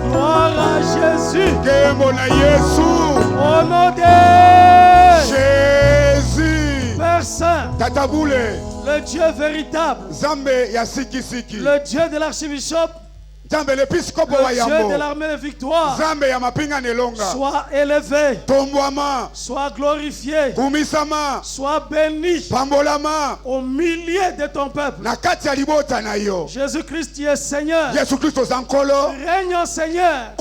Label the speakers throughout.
Speaker 1: Gloire à Jésus.
Speaker 2: Au
Speaker 1: nom de
Speaker 2: Jésus.
Speaker 1: Père Saint.
Speaker 2: Tataboule.
Speaker 1: Le Dieu véritable. Le Dieu de l'archibishop. Le Dieu de l'armée de victoire. Sois élevé. Sois glorifié. Sois béni. Au milieu de ton peuple. Jésus-Christ, tu es Seigneur. Règne Seigneur.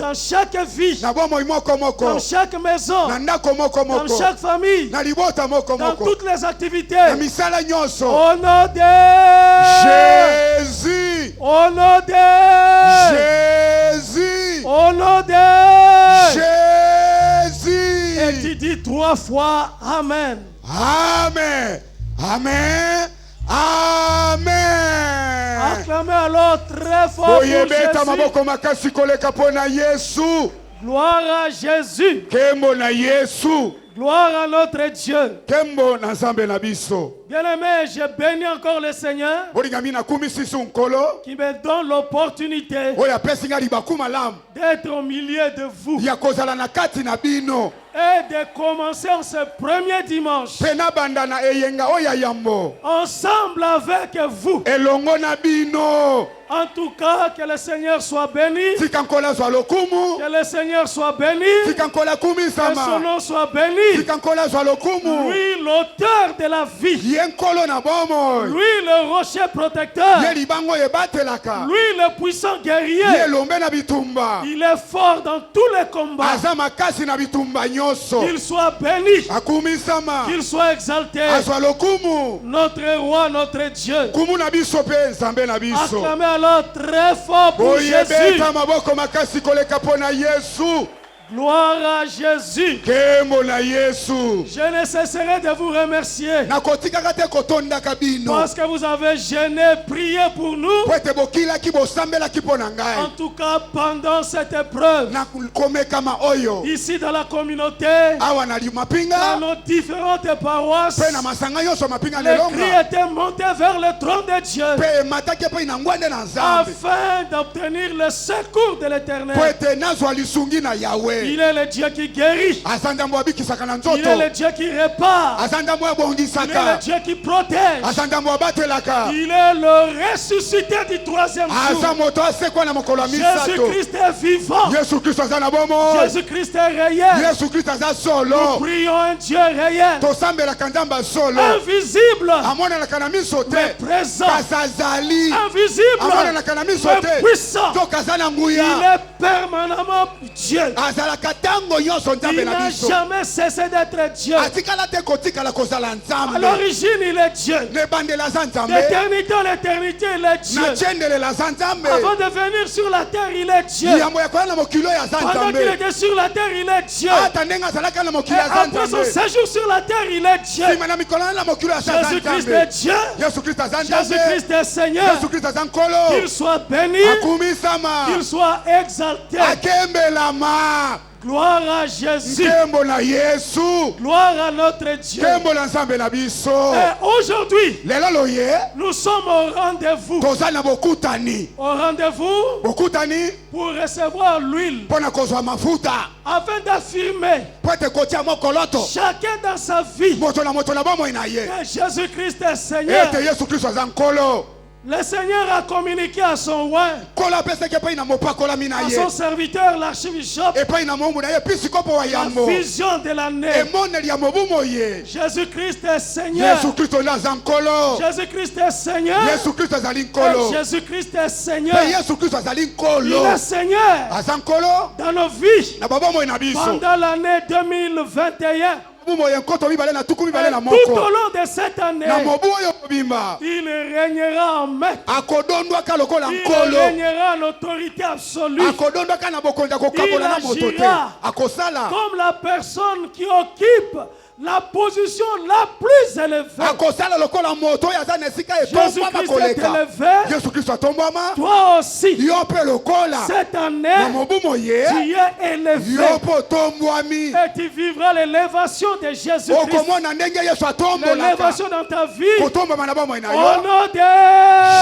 Speaker 1: Dans chaque vie. Dans chaque maison. Dans chaque famille. Dans toutes les activités. Au nom de
Speaker 2: Jésus.
Speaker 1: Au nom de
Speaker 2: Jésus.
Speaker 1: Au nom de
Speaker 2: Jésus.
Speaker 1: Et tu dis 3 fois Amen.
Speaker 2: Amen. Amen. Amen.
Speaker 1: Acclamez alors très fort pour Jésus. Gloire à Jésus. Gloire à notre Dieu. Bien-aimé, je bénis encore le Seigneur qui me donne l'opportunité d'être au milieu de vous et de commencer en ce premier dimanche ensemble avec vous. En tout cas, que le Seigneur soit béni. Que le Seigneur soit béni. Que son nom soit béni. Lui, l'auteur de la vie. Lui, le rocher protecteur. Lui, le puissant guerrier. Il est fort dans tous les combats. Qu'il soit béni. Qu'il soit exalté. Notre roi, notre Dieu. Acclamez alors très fort pour Jésus. Gloire à Jésus. Je ne cesserai de vous remercier parce que vous avez gêné, prié pour nous. En tout cas, pendant cette épreuve, ici dans la communauté, dans nos différentes paroisses, le cri était monté vers le trône de Dieu afin d'obtenir le secours de l'Éternel. Il est le Dieu qui guérit. Il est le Dieu qui répare. Il est le Dieu qui protège. Il est le ressuscité du 3e jour. Jésus-Christ est vivant. Jésus-Christ est réel. Nous prions un Dieu réel, invisible, mais présent, invisible, mais puissant. Il est permanemment Dieu. Il n'a jamais cessé d'être Dieu. À l'origine, il est Dieu. D'éternité en éternité, il est Dieu. Avant de venir sur la terre, il est Dieu. Pendant qu'il était sur la terre, il est Dieu. Et après son séjour sur la terre, il est Dieu. Jésus-Christ est Dieu. Jésus-Christ est Seigneur. Qu'il soit béni. Qu'il soit exalté. Gloire à Jésus. Gloire à notre Dieu. Et aujourd'hui, nous sommes au rendez-vous. Au rendez-vous pour recevoir l'huile. Afin d'affirmer chacun dans sa vie que Jésus-Christ est Seigneur. Le Seigneur a communiqué à son roi, à son serviteur, l'archibishop, la vision de l'année. Jésus-Christ est Seigneur. Jésus-Christ est Seigneur. Jésus-Christ est Seigneur. Il est Seigneur dans nos vies pendant l'année 2021. Tout au long de cette année, il régnera en maître. Il régnera en autorité absolue. Il agira comme la personne qui occupe la position la plus élevée. Jésus-Christ est élevé. Toi aussi. Cette année, tu es élevé. Et tu vivras l'élévation de Jésus-Christ. L'élévation dans ta vie. Au nom de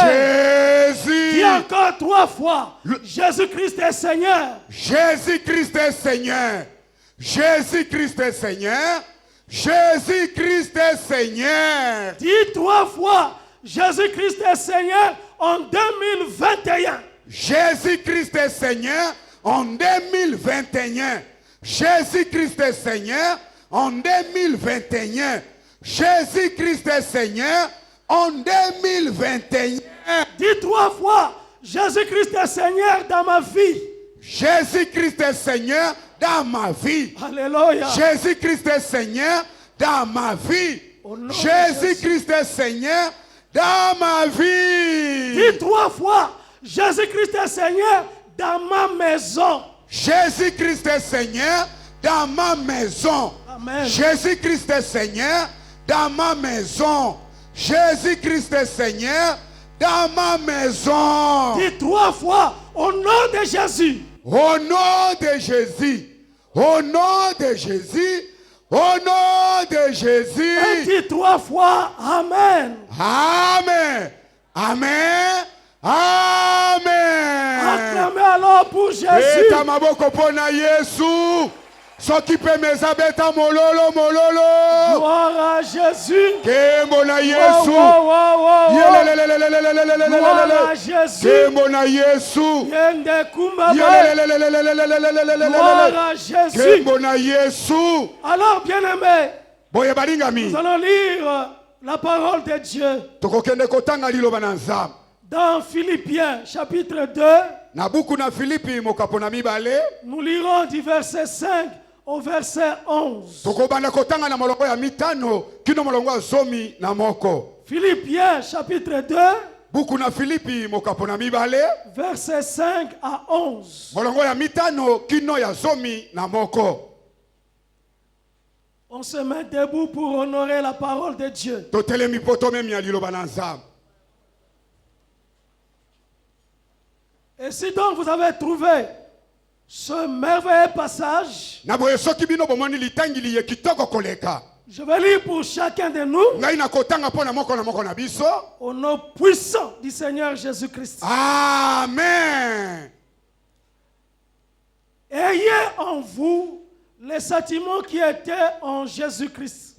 Speaker 1: Jésus. Dis encore 3 fois. Jésus-Christ est Seigneur.
Speaker 2: Jésus-Christ est Seigneur. Jésus-Christ est Seigneur. Jésus-Christ est Seigneur.
Speaker 1: Dis 3 fois. Jésus-Christ est Seigneur en 2021.
Speaker 2: Jésus-Christ est Seigneur en 2021. Jésus-Christ est Seigneur en 2021. Jésus-Christ est Seigneur en 2021.
Speaker 1: Dis 3 fois. Jésus-Christ est Seigneur dans ma vie.
Speaker 2: Jésus-Christ est Seigneur dans ma vie.
Speaker 1: Alléluia.
Speaker 2: Jésus-Christ est Seigneur dans ma vie. Jésus-Christ est Seigneur dans ma vie.
Speaker 1: Dis 3 fois. Jésus-Christ est Seigneur dans ma maison.
Speaker 2: Jésus-Christ est Seigneur dans ma maison.
Speaker 1: Amen.
Speaker 2: Jésus-Christ est Seigneur dans ma maison. Jésus-Christ est Seigneur dans ma maison.
Speaker 1: Dis 3 fois au nom de Jésus.
Speaker 2: Au nom de Jésus. Au nom de Jésus. Au nom de Jésus.
Speaker 1: Et dis 3 fois Amen.
Speaker 2: Amen. Amen. Amen.
Speaker 1: Acclamez alors pour Jésus.
Speaker 2: Eta maboko pona Yesu. S'occuper mes abeta mololo mololo.
Speaker 1: Gloire à Jésus.
Speaker 2: Kembo na Yesu.
Speaker 1: Gloire à Jésus.
Speaker 2: Kembo na Yesu.
Speaker 1: Gloire à Jésus.
Speaker 2: Kembo na Yesu.
Speaker 1: Alors bien-aimés,
Speaker 2: Boye balingami.
Speaker 1: nous allons lire la parole de Dieu.
Speaker 2: Tokokende kotanga liloba na Nzambe.
Speaker 1: Dans Philippiens chapitre 2, nous lirons du verset 5 au verset 11. Philippiens chapitre 2, verset 5 à 11. On se met debout pour honorer la parole de Dieu. Et si donc vous avez trouvé ce merveilleux passage, je vais lire pour chacun de nous au nom puissant du Seigneur Jésus-Christ.
Speaker 2: Amen.
Speaker 1: Ayez en vous les sentiments qui étaient en Jésus-Christ.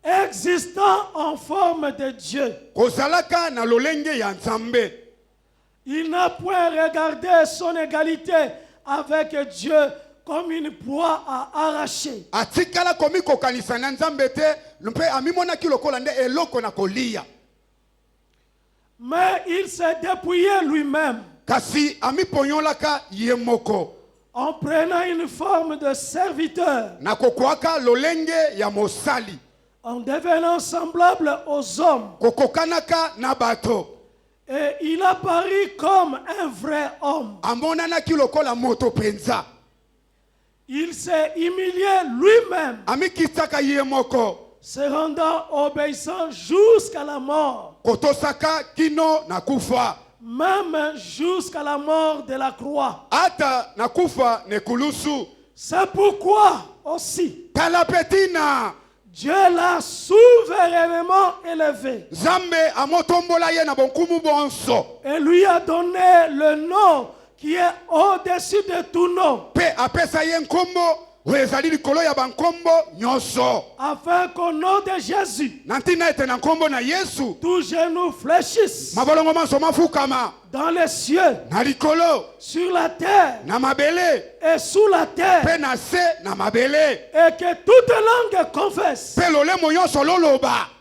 Speaker 1: Existant en forme de Dieu. Il n'a point regardé son égalité avec Dieu comme une proie à arracher. Mais il s'est dépouillé lui-même en prenant une forme de serviteur, en devenant semblable aux hommes. Et il apparut comme un vrai homme. Il s'est humilié lui-même, se rendant obéissant jusqu'à la mort, même jusqu'à la mort de la croix. C'est pourquoi aussi Dieu l'a souverainement élevé et lui a donné le nom qui est au-dessus de tout nom, afin qu'au nom de Jésus, tout genou fléchisse dans les cieux, sur la terre et sous la terre, et que toute langue confesse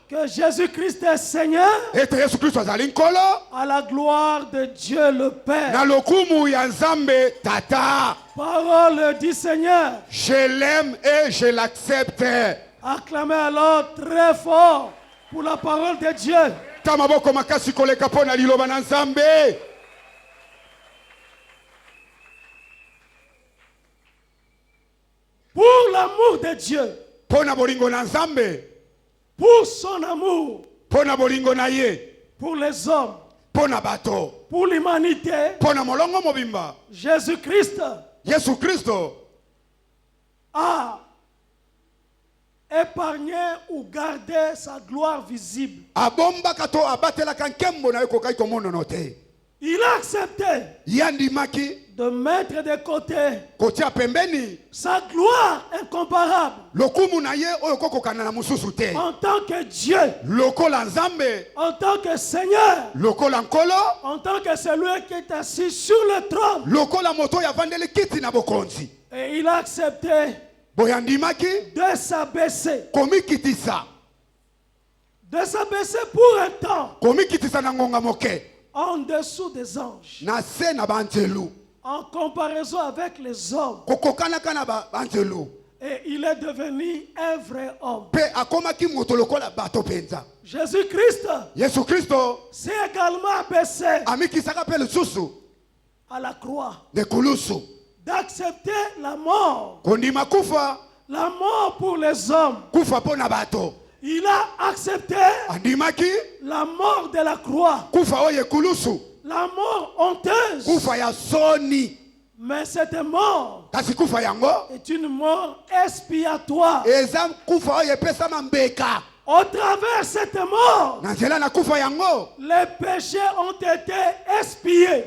Speaker 1: que Jésus-Christ est Seigneur, à la gloire de Dieu le Père. Parole du Seigneur.
Speaker 2: Je l'aime et je l'accepte.
Speaker 1: Acclamez alors très fort pour la parole de Dieu. l'amour de Dieu.
Speaker 2: Pona bolingo na Nzambe.
Speaker 1: Pour son amour.
Speaker 2: Pona bolingo na ye.
Speaker 1: Pour les hommes.
Speaker 2: Pona bato.
Speaker 1: Pour l'humanité.
Speaker 2: Pona molongo mobimba.
Speaker 1: Jésus-Christ.
Speaker 2: Yesu Kristo
Speaker 1: a épargné ou gardé sa gloire visible.
Speaker 2: Abomba kato abatela kankembo na yoko kai komono note.
Speaker 1: Il a accepté de mettre de côté sa gloire incomparable en tant que Dieu, en tant que Seigneur, en tant que celui qui est assis sur le trône. Et il a accepté de s'abaisser. De s'abaisser pour un temps. En dessous des anges. En comparaison avec les hommes. Et il est devenu un vrai homme. Jésus-Christ s'est également abaissé à la croix. D'accepter la mort. La mort pour les hommes. Il a accepté la mort de la croix. La mort honteuse. Mais cette mort est une mort expiatoire. Au travers de cette mort, les péchés ont été expiés.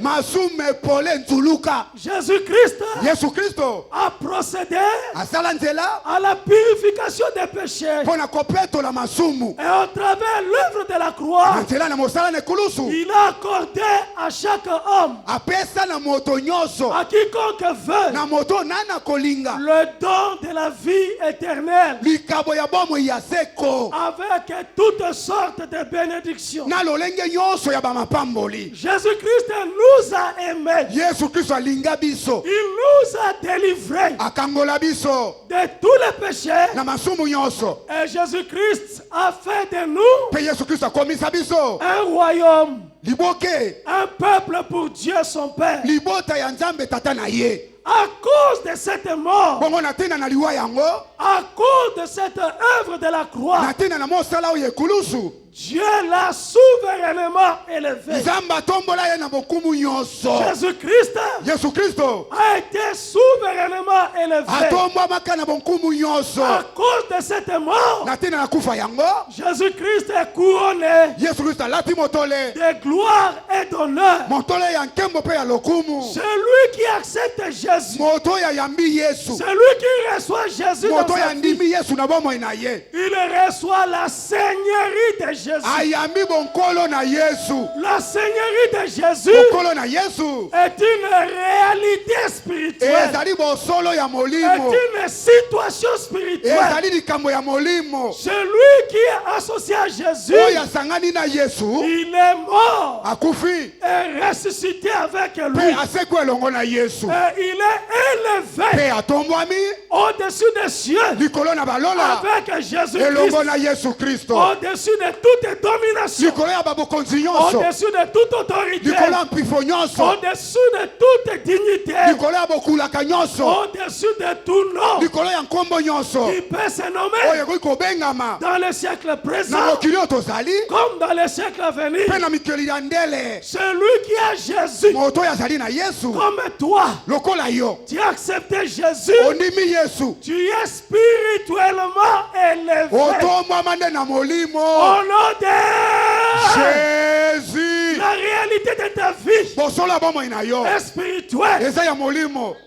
Speaker 1: Jésus-Christ a procédé à la purification des péchés. Et au travers de l'œuvre de la croix, il a accordé à chaque homme, à quiconque veut, le don de la vie éternelle. Avec toutes sortes de bénédictions. Jésus-Christ nous a aimés. Il nous a délivrés de tous les péchés. Et Jésus-Christ a fait de nous un royaume, un peuple pour Dieu son Père. À cause de cette mort, à cause de cette œuvre de la croix, Dieu l'a souverainement élevé. Jésus-Christ a été souverainement élevé. À cause de cette mort, Jésus-Christ est couronné de gloire et d'honneur. Celui qui accepte Jésus, celui qui reçoit Jésus dans sa vie, il reçoit la seigneurie de Jésus. La seigneurie de Jésus est une réalité spirituelle, est une situation spirituelle. Celui qui est associé à Jésus, il est mort et ressuscité avec lui. Et il est élevé au-dessus des cieux avec Jésus-Christ, au-dessus de toute domination, au-dessus de toute autorité, au-dessus de toute dignité, au-dessus de tout nom qui peut se nommer dans le siècle présent comme dans le siècle à venir. Celui qui a Jésus comme toi, tu as accepté Jésus, tu es spirituellement élevé au nom de
Speaker 2: Jésus.
Speaker 1: La réalité de ta vie est spirituelle.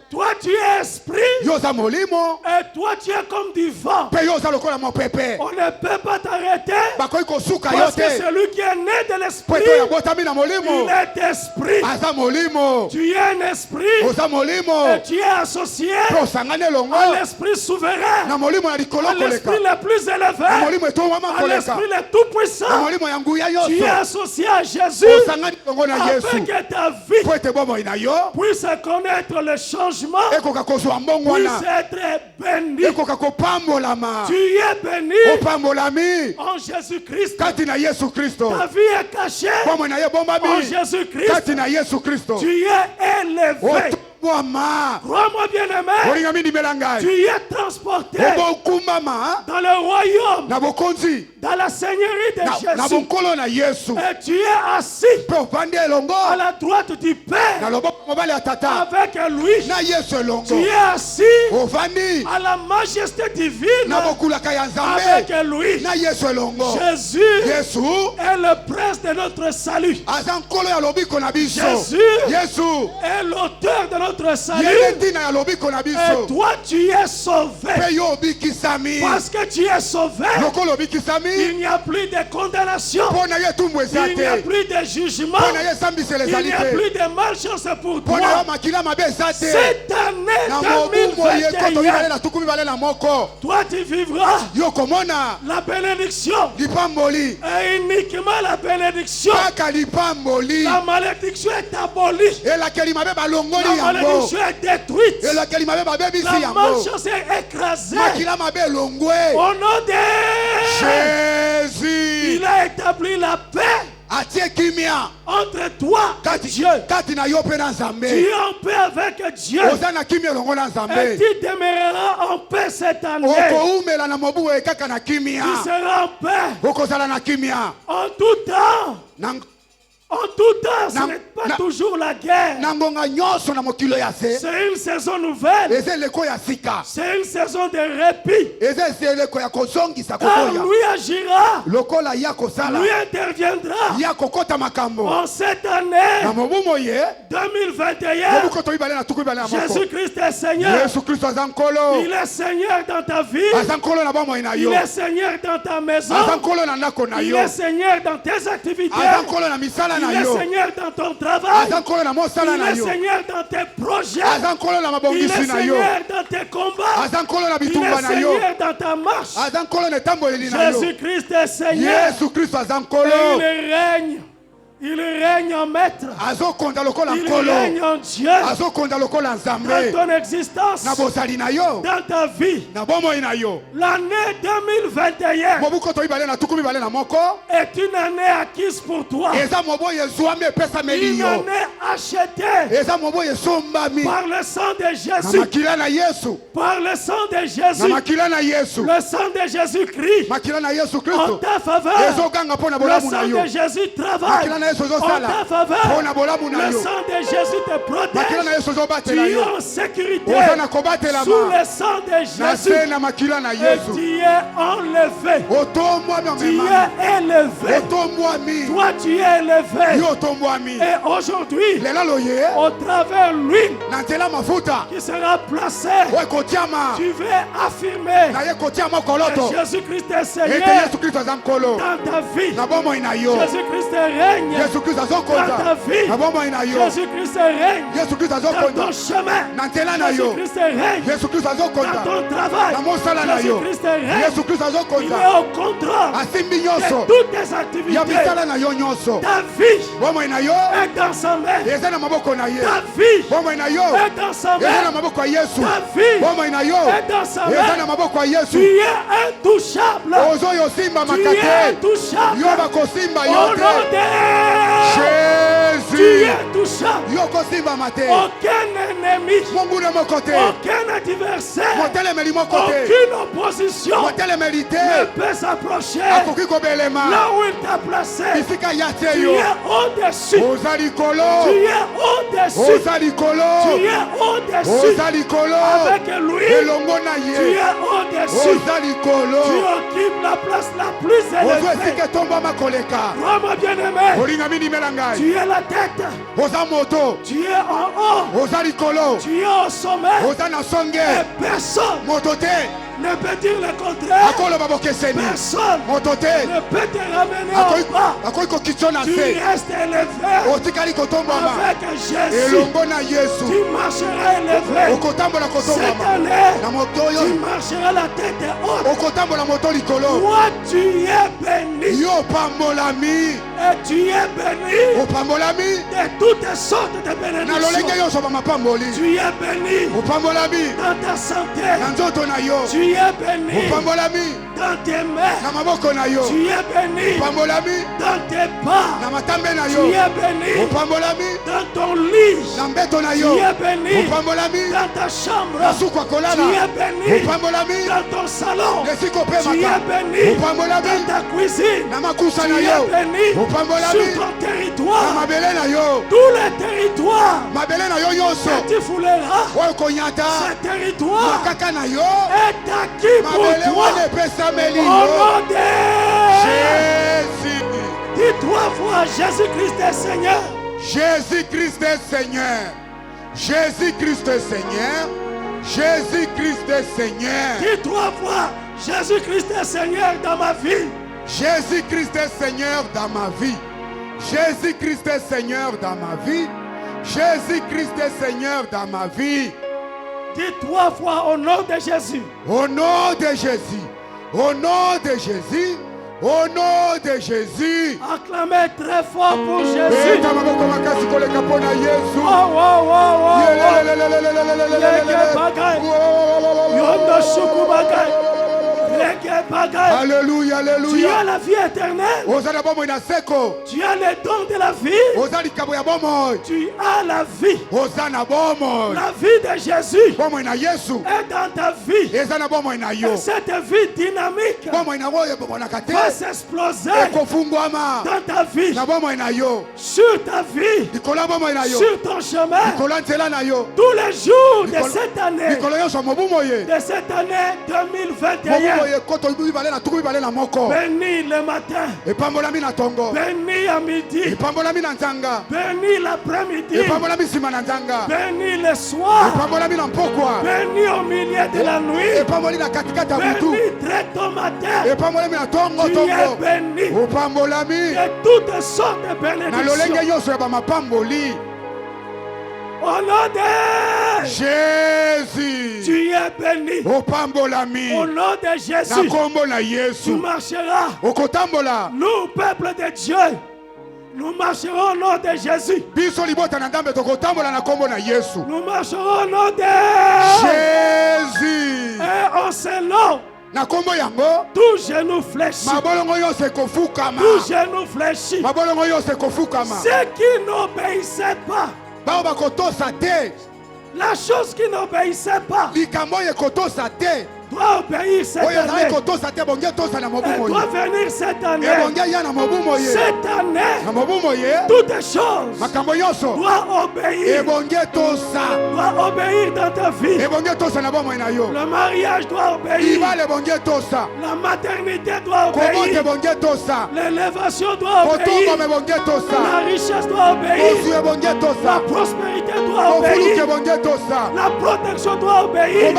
Speaker 1: Toi tu es esprit, et toi tu es comme du vent. On ne peut pas t'arrêter parce que celui qui est né de l'esprit, il est esprit. Tu es un esprit et tu es associé à l'esprit souverain, à l'esprit le plus élevé, à l'esprit le tout puissant. Tu es associé à Jésus afin que ta vie puisse connaître le changement, puisse être béni. Tu es béni en Jésus-Christ. Ta vie est cachée en Jésus-Christ. Tu es élevé Crois-moi bien-aimé, tu y es transporté dans le royaume, dans la seigneurie de Jésus. Et tu es assis à la droite du Père avec lui. Tu es assis à la majesté divine avec lui. Jésus est le prince de notre salut. Jésus est l'auteur de notre salut. Et toi tu es sauvé. Parce que tu es sauvé, il n'y a plus de condamnation, il n'y a plus de jugement, il n'y a plus de malchance pour toi. Cette année 2021, toi tu vivras la bénédiction et uniquement la bénédiction. La malédiction est abolie. La malédiction est détruite. La malchance est écrasée. Au nom de
Speaker 2: Jésus,
Speaker 1: il a établi la paix entre toi et Dieu. Tu es en paix avec Dieu. Et tu demeureras en paix cette année. Tu seras en paix en tout temps. En tout temps, ce n'est pas toujours la guerre. C'est une saison nouvelle. C'est une saison de répit. Car lui agira. Lui interviendra. En cette année 2021, Jésus-Christ est Seigneur. Il est Seigneur dans ta vie. Il est Seigneur dans ta maison. Il est Seigneur dans tes activités. Il est Seigneur dans ton travail. Il est Seigneur dans tes projets. Il est Seigneur dans tes combats. Il est Seigneur dans ta marche. Jésus-Christ est Seigneur. Et il règne. Il règne en maître. Il règne en Dieu. Dans ton existence, dans ta vie. L'année 2021 est une année acquise pour toi. Une année achetée par le sang de Jésus. Par le sang de Jésus. Le sang de Jésus-Christ en ta faveur. Le sang de Jésus travaille en ta faveur. Le sang de Jésus te protège. Tu es en sécurité sous le sang de Jésus. Et tu es enlevé. Tu es élevé. Toi tu es élevé. Et aujourd'hui, au travers l'huile qui sera placée, tu vas affirmer que Jésus-Christ est Seigneur dans ta vie. Jésus-Christ règne dans ta vie. Jésus-Christ règne dans ton chemin. Jésus-Christ règne dans ton travail. Jésus-Christ règne. Il est au contrôle de toutes tes activités. Ta vie est dans sa main. Ta vie est dans sa main. Ta vie est dans sa main. Tu es intouchable. Tu es intouchable. Au nom de
Speaker 2: Jésus,
Speaker 1: tu es intouchable. Aucun ennemi, aucun adversaire, aucune opposition ne peut s'approcher là où il t'a placé. Tu es au-dessus. Tu es au-dessus. Tu es au-dessus. Avec lui, tu es au-dessus. Tu occupes la place la plus élevée. Crois-moi bien-aimé, tu es la tête. Tu es en haut. Tu es au sommet. Et personne ne peut dire le contraire. Personne ne peut te ramener au bas. Tu restes élevé avec Jésus. Tu marcheras élevé. Cette année, tu marcheras la tête haute. Toi, tu es béni. Et tu es béni de toutes sortes de bénédictions. Tu es béni dans ta santé. Tu es béni dans tes mains. Tu es béni dans tes pas. Tu es béni dans ton lit. Tu es béni béni dans ta chambre. Tu es béni dans ton salon. Tu es béni dans ta cuisine. Tu es béni sur ton territoire. Tous les territoires que tu fouleras, ce territoire est acquis pour toi. Au nom de
Speaker 2: Jésus.
Speaker 1: Dis 3 fois Jésus-Christ est Seigneur.
Speaker 2: Jésus-Christ est Seigneur. Jésus-Christ est Seigneur. Jésus-Christ est Seigneur.
Speaker 1: Dis 3 fois Jésus-Christ est Seigneur dans ma vie.
Speaker 2: Jésus-Christ est Seigneur dans ma vie. Jésus-Christ est Seigneur dans ma vie. Jésus-Christ est Seigneur dans ma vie.
Speaker 1: Dis 3 fois au nom de Jésus.
Speaker 2: Au nom de Jésus. Au nom de Jésus. Au nom de Jésus.
Speaker 1: Acclamez très fort pour Jésus.
Speaker 2: Alléluia, alléluia.
Speaker 1: Tu as la vie éternelle. Tu as le don de la vie. Tu as la vie. La vie de Jésus est dans ta vie. Et cette vie dynamique va s'exploser dans ta vie, sur ta vie, sur ton chemin, tous les jours de cette année 2021. Béni le matin, béni à midi, béni l'après-midi, béni le soir, béni au milieu de la nuit, béni très tôt matin. Tu es béni de toutes sortes de bénédictions. Au nom de
Speaker 2: Jésus,
Speaker 1: tu es béni. Au nom de Jésus, tu marcheras. Nous, peuple de Dieu, nous marcherons au nom de Jésus. Nous marcherons au nom de
Speaker 2: Jésus.
Speaker 1: Et en ce nom, tout genou fléchit. Tout genou fléchit. Ceux qui n'obéissaient pas, la chose qui n'obéissait pas doit obéir cette année. Elle doit venir cette année. Cette année, toutes les choses doivent obéir. Doit obéir dans ta vie. Le mariage doit obéir. La maternité doit obéir. L'élévation doit obéir. La richesse doit obéir. La prospérité doit obéir. La protection doit obéir.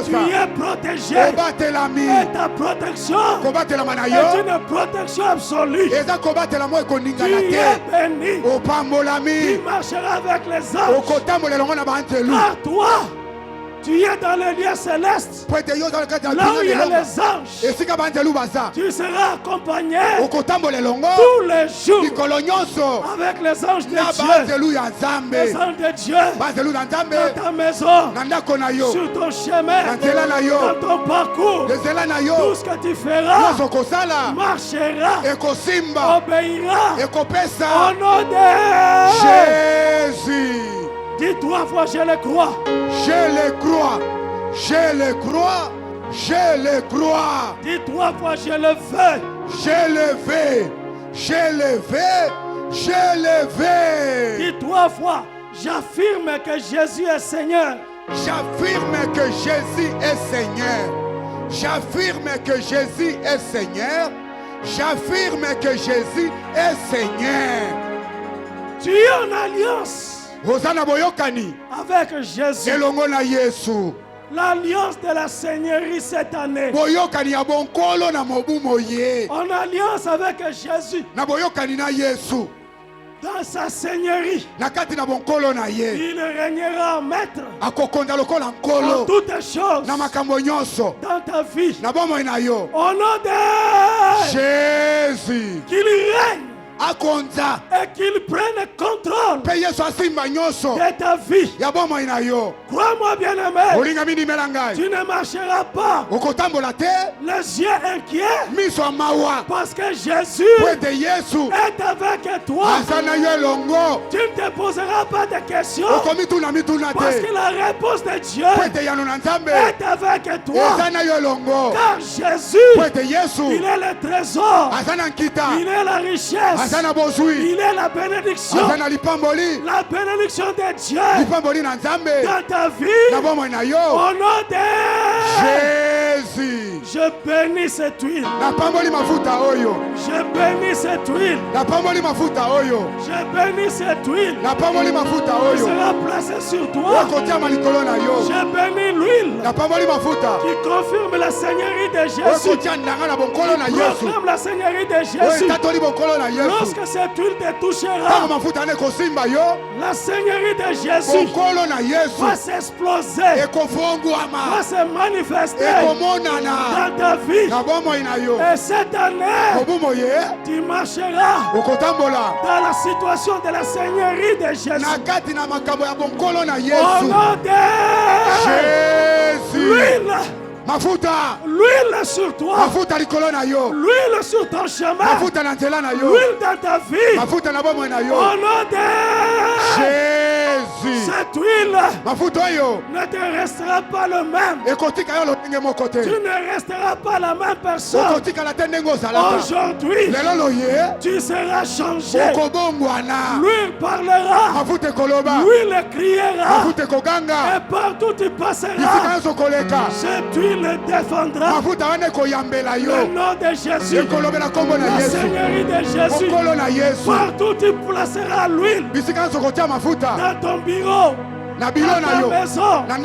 Speaker 1: Tu es protégé. Et ta protection est une protection absolue. Tu es béni. Tu marcheras avec les anges. Car toi, tu es dans le lieu céleste. Là où il y a les anges, tu seras accompagné tous les jours avec les anges de Dieu. Les anges de Dieu dans ta maison, sur ton chemin, dans ton parcours. Tout ce que tu feras marchera, obéira au nom de
Speaker 2: Jésus.
Speaker 1: Dis 3 fois, je le crois.
Speaker 2: Je le crois. Je le crois. Je le crois.
Speaker 1: Dis 3 fois, je le veux.
Speaker 2: Je le veux. Je le veux. Je le veux.
Speaker 1: Dis 3 fois, j'affirme que Jésus est Seigneur.
Speaker 2: J'affirme que Jésus est Seigneur. J'affirme que Jésus est Seigneur. J'affirme que Jésus est Seigneur.
Speaker 1: Tu es en alliance avec Jésus. L'alliance de la Seigneurie cette année. En alliance avec Jésus. Dans sa Seigneurie. Il régnera en maître. En toutes choses. Dans ta vie. Au nom de
Speaker 2: Jésus.
Speaker 1: Qu'il règne. et qu'il prenne le contrôle de ta vie. Crois-moi bien aimé, tu ne marcheras pas les yeux inquiets parce que Jésus est avec toi. Tu ne te poseras pas de questions parce que la réponse de Dieu est avec toi. Car Jésus, il est le trésor, il est la richesse, il est la bénédiction. La bénédiction de Dieu dans ta vie. Au nom de
Speaker 2: Jésus.
Speaker 1: Je bénis cette huile. Je bénis cette huile. Je bénis cette huile. Qui sera placée sur toi. Je bénis l'huile qui confirme la seigneurie de Jésus. Qui proclame la seigneurie de Jésus. Lorsque cette huile te touchera, la seigneurie de Jésus va s'exploser, va se manifester dans ta vie. Et cette année, tu marcheras dans la situation de la seigneurie de Jésus. Au nom de
Speaker 2: Jésus.
Speaker 1: L'huile sur toi, l'huile sur ton chemin, l'huile dans ta vie. Au nom de
Speaker 2: Jésus.
Speaker 1: Cette huile ne te restera pas le même. Tu ne resteras pas la même personne. Aujourd'hui, tu seras changé. L'huile parlera, l'huile criera, et partout tu passeras, cette huile le défendra. Le nom de Jésus, la seigneurie de Jésus, partout tu placeras l'huile, dans ton bureau, dans ta maison, dans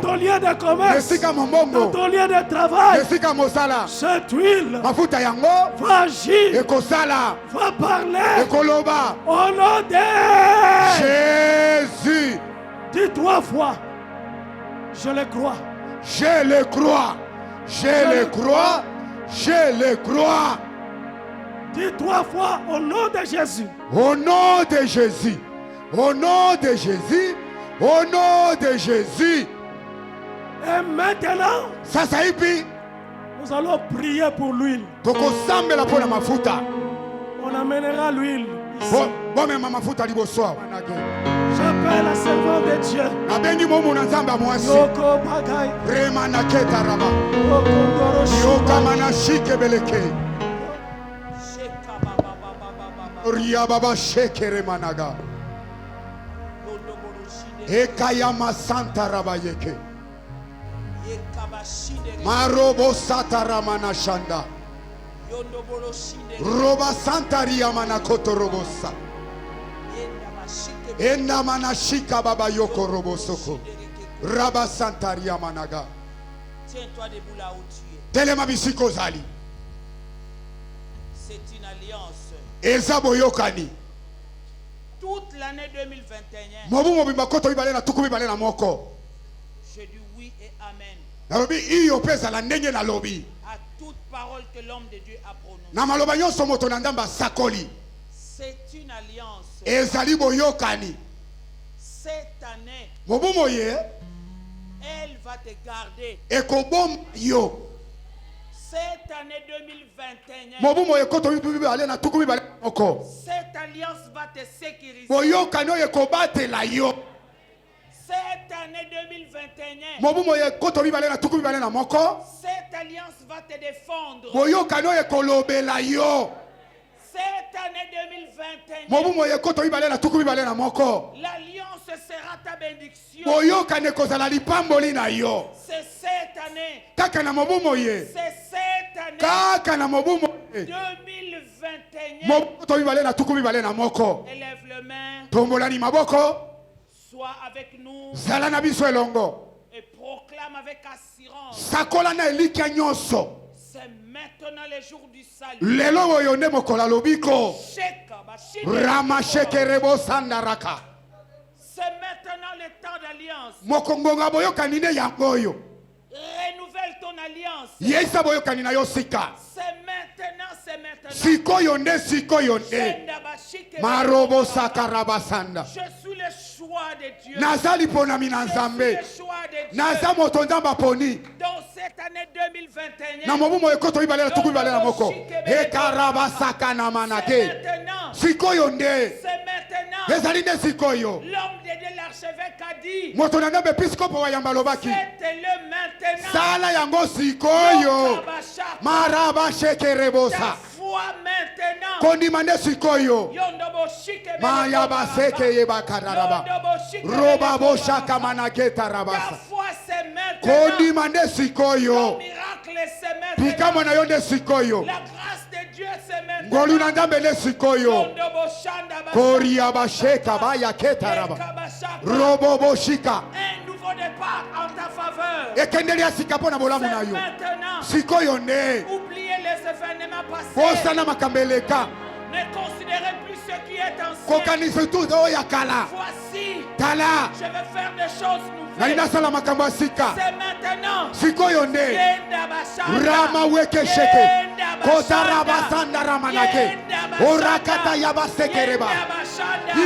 Speaker 1: ton lieu de commerce, dans ton lieu de travail. Cette huile va agir, va parler au nom de
Speaker 2: Jésus.
Speaker 1: Dis 3 fois, je le crois.
Speaker 2: Je le crois, je le crois, je le crois.
Speaker 1: Dis 3 fois au nom de Jésus.
Speaker 2: Au nom de Jésus, au nom de Jésus, au nom de Jésus.
Speaker 1: Et maintenant, nous allons prier pour l'huile. On amènera l'huile ici. J'appelle la servante de Dieu. Yoko Bagay. Yoko Manashike Beleke.
Speaker 2: Ria Baba Shekere Managa. Ekayama Santa Rabayeke. Marobo Sata Ramana Shanda. Roba Santa Riamana Kotorobosa. Enda Manashika Baba Yoko Robosoko. Raba Santa Riamanaga.
Speaker 3: Tiens-toi debout là où tu es.
Speaker 2: Telema Bisiko Zali.
Speaker 3: C'est une alliance.
Speaker 2: Ezabo Yokani.
Speaker 3: Toute l'année 2021. Je dis oui et amen. À toute parole que l'homme de Dieu a prononcée. C'est une alliance. Cette année, elle va te garder. Cette année 2021, cette alliance va te sécuriser. Cette année 2021, cette alliance va te défendre. Cette année 2021, l'alliance sera ta bénédiction. C'est cette année. C'est cette année 2021. Élève le main. Sois avec nous. Et proclame avec assurance. C'est maintenant le jour du salut. C'est maintenant le temps d'alliance. Renouvelle ton alliance. C'est maintenant,
Speaker 2: Sikoyo nde, sikoyo nde. Marobo sakarabasanda.
Speaker 3: Je suis le choix de Dieu.
Speaker 2: Nazali ponami na Nzambe. Naza moto Nzamba poni.
Speaker 3: Dans cette année 2021.
Speaker 2: Na mobu mo ekoto ibale na tuku ibale na moko. Ekarabasaka na manake. Sikoyo nde.
Speaker 3: C'est maintenant.
Speaker 2: Ezali nde sikoyo.
Speaker 3: L'homme de Dieu, l'archevêque a dit.
Speaker 2: Moto na Nzambe episkopo wa yamba lobaki.
Speaker 3: Faites-le maintenant.
Speaker 2: Sala yango sikoyo. Maraba shekerebosa.
Speaker 3: Maintenant.
Speaker 2: Kondimande sikoyo. Maya baseke yeba kararaba. Roba bosha kamanaketa rabasa. Kondimande sikoyo. Pikamo na yonde sikoyo.
Speaker 3: La grâce de Dieu c'est maintenant.
Speaker 2: Ngoluna ndambele sikoyo. Koria basheka baya ketaraba. Robo boshika.
Speaker 3: Un nouveau départ en ta faveur.
Speaker 2: Ekendelia sikapo na bolamu na yo. Sikoyo ne.
Speaker 3: Oubliez les événements passés.
Speaker 2: Posana makambeleka.
Speaker 3: Ne considérez plus ce qui est ancien.
Speaker 2: Kokanise tout do yakala.
Speaker 3: Voici.
Speaker 2: Tala.
Speaker 3: Je vais faire des choses nouvelles.
Speaker 2: Na inasala makambo sika.
Speaker 3: C'est maintenant.
Speaker 2: Sikoyo ne. Rama weke sheke. Kotara basanda ramanake. Orakata yabasekereba.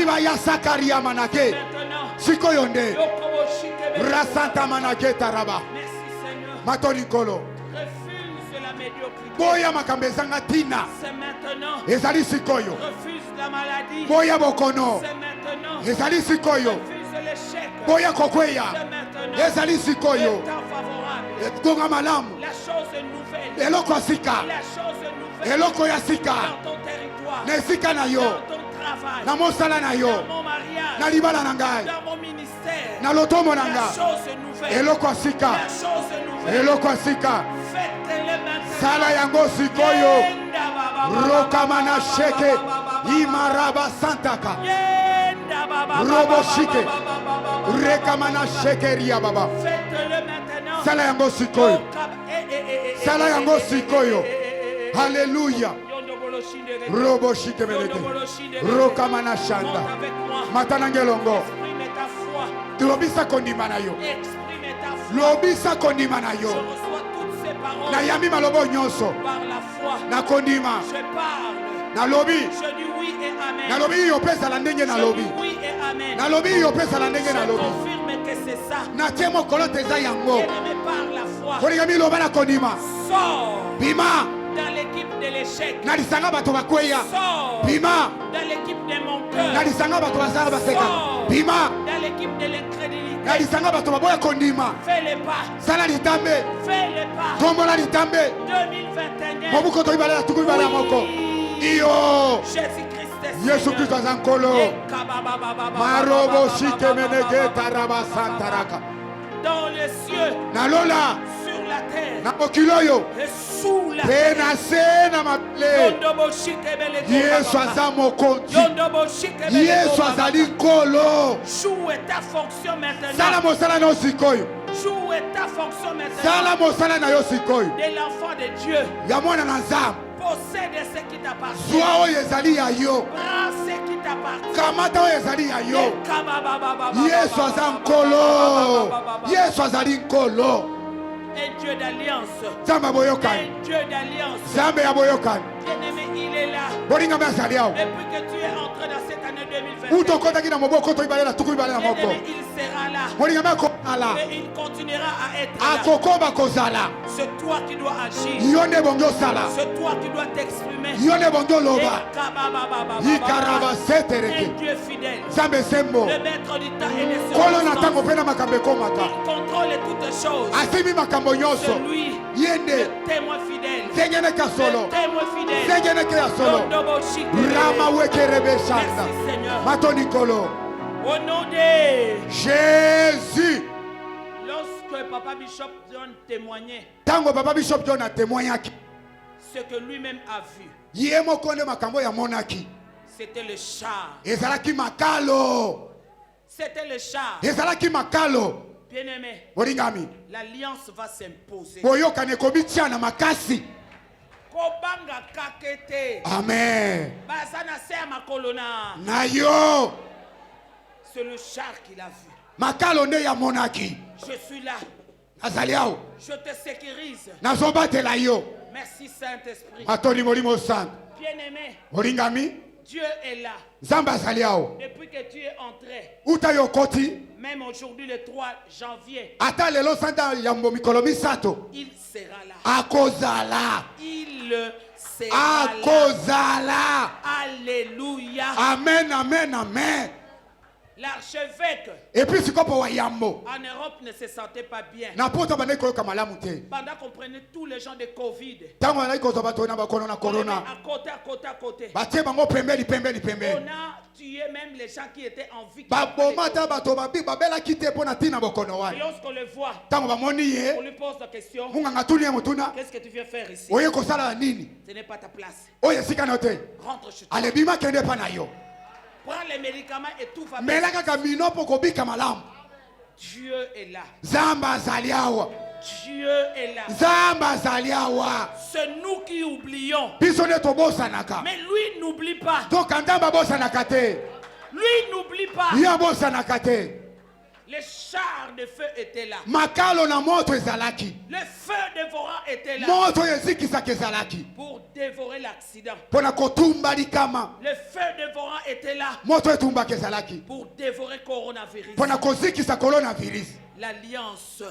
Speaker 2: Iba yasakaria manake. Sikoyo ne. Rasanta manake taraba.
Speaker 3: Merci Seigneur.
Speaker 2: Matonikolo.
Speaker 3: Refuse la médiocrité.
Speaker 2: Boya makambezanga tina.
Speaker 3: C'est maintenant.
Speaker 2: Ezali sikoyo.
Speaker 3: Refuse la maladie.
Speaker 2: Boya bokono.
Speaker 3: C'est maintenant.
Speaker 2: Ezali sikoyo.
Speaker 3: Refuse l'échec.
Speaker 2: Boya kokweya.
Speaker 3: C'est maintenant.
Speaker 2: Ezali sikoyo.
Speaker 3: Le temps favorable.
Speaker 2: Gonga malamu.
Speaker 3: La chose nouvelle.
Speaker 2: Eloko asika.
Speaker 3: La chose nouvelle.
Speaker 2: Eloko ya sika.
Speaker 3: Dans ton territoire.
Speaker 2: Na esika na yo.
Speaker 3: Dans ton travail.
Speaker 2: Na mosala na yo.
Speaker 3: Dans mon mariage.
Speaker 2: Na libala na ngai.
Speaker 3: Dans mon ministère.
Speaker 2: Na lotomo na
Speaker 3: La
Speaker 2: nga.
Speaker 3: chose nouvelle.
Speaker 2: Eloko asika.
Speaker 3: La chose nouvelle.
Speaker 2: Eloko asika.
Speaker 3: Faites-le maintenant.
Speaker 2: Sala yango sikoyo. Rokamana sheke. Imaraba santaka. Robo shike. Rekamana sheke ria baba.
Speaker 3: Faites-le maintenant.
Speaker 2: Sala yango sikoyo. Sala yango sikoyo. Hallelujah. Robo shike meleke. Rokamana shanda. Matanangelongo.
Speaker 3: Exprime ta foi.
Speaker 2: Lobisa kondima na yo.
Speaker 3: Exprime ta foi.
Speaker 2: Lobisa kondima na
Speaker 3: Je
Speaker 2: yo.
Speaker 3: reçois toutes ces paroles
Speaker 2: Na yami malobo nyonso.
Speaker 3: par la foi.
Speaker 2: Na kondima.
Speaker 3: Je parle.
Speaker 2: Na lobi.
Speaker 3: Je dis oui et amen.
Speaker 2: Na lobi yo pesa la ndenge na
Speaker 3: Je
Speaker 2: lobi.
Speaker 3: dis oui et amen.
Speaker 2: Na lobi yo pesa la ndenge na
Speaker 3: Je
Speaker 2: lobi.
Speaker 3: confirme que c'est ça.
Speaker 2: Na temo kolote za yango.
Speaker 3: Bien-aimé par la foi.
Speaker 2: Olinga mi loba na kondima.
Speaker 3: Sors
Speaker 2: Bima.
Speaker 3: dans l'équipe de l'échec.
Speaker 2: Na lisanga bato bakweya.
Speaker 3: Sors
Speaker 2: Bima.
Speaker 3: dans l'équipe de mon
Speaker 2: Na
Speaker 3: cœur.
Speaker 2: lisanga bato basala baseka. Bima.
Speaker 3: Dans l'équipe de l'incrédulité.
Speaker 2: Na lisanga bato baboya kondima.
Speaker 3: Fais les pas.
Speaker 2: Sala litambe.
Speaker 3: Fais les pas.
Speaker 2: Tombola litambe.
Speaker 3: 2021.
Speaker 2: Mobuko to ibala tuku ibala moko. Iyo.
Speaker 3: Jésus-Christ est
Speaker 2: Yesu
Speaker 3: Seigneur.
Speaker 2: Kristo azankolo. Marobo shike menege taraba santaraka.
Speaker 3: Dans les cieux,
Speaker 2: Nalola.
Speaker 3: sur la terre
Speaker 2: Na mokiloyo.
Speaker 3: et sous la
Speaker 2: Pe
Speaker 3: terre.
Speaker 2: na se na mabele. Yesu aza mokonzi. Yesu azali nkolo.
Speaker 3: Joue ta fonction maintenant.
Speaker 2: Sala mosala na yo sikoyo.
Speaker 3: Joue ta fonction maintenant.
Speaker 2: Sala mosala na yo sikoyo.
Speaker 3: De l'enfant de Dieu.
Speaker 2: Ya mwana na Nzambe.
Speaker 3: Possède ce qui t'appartient.
Speaker 2: Zwa oyo ezali ya yo.
Speaker 3: Prends ce qui t'appartient.
Speaker 2: Kamata oyo ezali ya yo. Yesu aza nkolo. Yesu azali nkolo.
Speaker 3: Un Dieu d'alliance.
Speaker 2: Nzambe aboyokani.
Speaker 3: Un Dieu d'alliance.
Speaker 2: Nzambe aboyokani.
Speaker 3: Bien-aimé, il est là.
Speaker 2: Bolinga mbe azali awo.
Speaker 3: Depuis que tu es entré dans cette année 2021,
Speaker 2: Uto okotaki na moboko to ibale na tuku ibale na moko.
Speaker 3: bien-aimé, il sera là.
Speaker 2: Bolinga mbe akozala.
Speaker 3: Et il continuera à être là.
Speaker 2: Akokoba kozala.
Speaker 3: C'est toi qui dois agir.
Speaker 2: Yo nde bongi osala.
Speaker 3: C'est toi qui dois t'exprimer.
Speaker 2: Yo nde bongi oloba. Ikaraba
Speaker 3: Un
Speaker 2: setereke.
Speaker 3: Dieu fidèle.
Speaker 2: Nzambe sembo.
Speaker 3: Le maître du temps et des
Speaker 2: Kolo na
Speaker 3: circonstances.
Speaker 2: ntango mpe na makambo ekomaka.
Speaker 3: Il contrôle toutes choses.
Speaker 2: Asimbi makambo nyonso.
Speaker 3: C'est lui,
Speaker 2: Ye nde.
Speaker 3: le témoin fidèle.
Speaker 2: Zengeneke ya solo.
Speaker 3: Le témoin fidèle.
Speaker 2: Zengeneke ya solo.
Speaker 3: Yondobo Shike.
Speaker 2: Rama wekerebe shanda.
Speaker 3: Merci Seigneur.
Speaker 2: Matonikolo.
Speaker 3: Au nom de...
Speaker 2: Jésus.
Speaker 3: Lorsque Papa Bishop John témoignait
Speaker 2: Tango Papa Bishop John atémoignaki.
Speaker 3: ce que lui-même a vu,
Speaker 2: Ye moko nde makambo ya monaki.
Speaker 3: c'était le char.
Speaker 2: Ezalaki makalo.
Speaker 3: C'était le char.
Speaker 2: Ezalaki makalo.
Speaker 3: Bien-aimé,
Speaker 2: Bolingami.
Speaker 3: l'alliance va s'imposer.
Speaker 2: Boyokani ekomitia na makasi.
Speaker 3: Kobanga kakete.
Speaker 2: Amen.
Speaker 3: Bazana se makolona.
Speaker 2: Na yo.
Speaker 3: C'est le char qu'il a vu.
Speaker 2: Makalo nde ya monaki.
Speaker 3: Je suis là.
Speaker 2: Nazali awo.
Speaker 3: Je te sécurise.
Speaker 2: Nazobatela yo.
Speaker 3: Merci Saint-Esprit.
Speaker 2: Bien-aimé,
Speaker 3: Dieu est là.
Speaker 2: Depuis
Speaker 3: que tu es entré, même aujourd'hui le 3 janvier, il sera là. Il sera là. Alléluia.
Speaker 2: Amen, amen, amen.
Speaker 3: L'archevêque
Speaker 2: et puis
Speaker 3: en Europe ne se sentait pas bien.
Speaker 2: Pendant
Speaker 3: qu'on prenait tous les gens de Covid,
Speaker 2: on
Speaker 3: à côté. On a tué même les gens qui étaient en vie. Et lorsqu'on le voit, on lui pose la question: qu'est-ce que tu viens faire ici? Ce n'est pas ta place. Rentre chez toi. Prends les médicaments et tout va bien. Dieu est là. Dieu est là. C'est nous qui oublions. Mais lui n'oublie pas. Lui n'oublie pas. Les chars de feu étaient là. Le feu dévorant était là. Pour dévorer l'accident. Le feu dévorant était là. Pour dévorer coronavirus. L'alliance.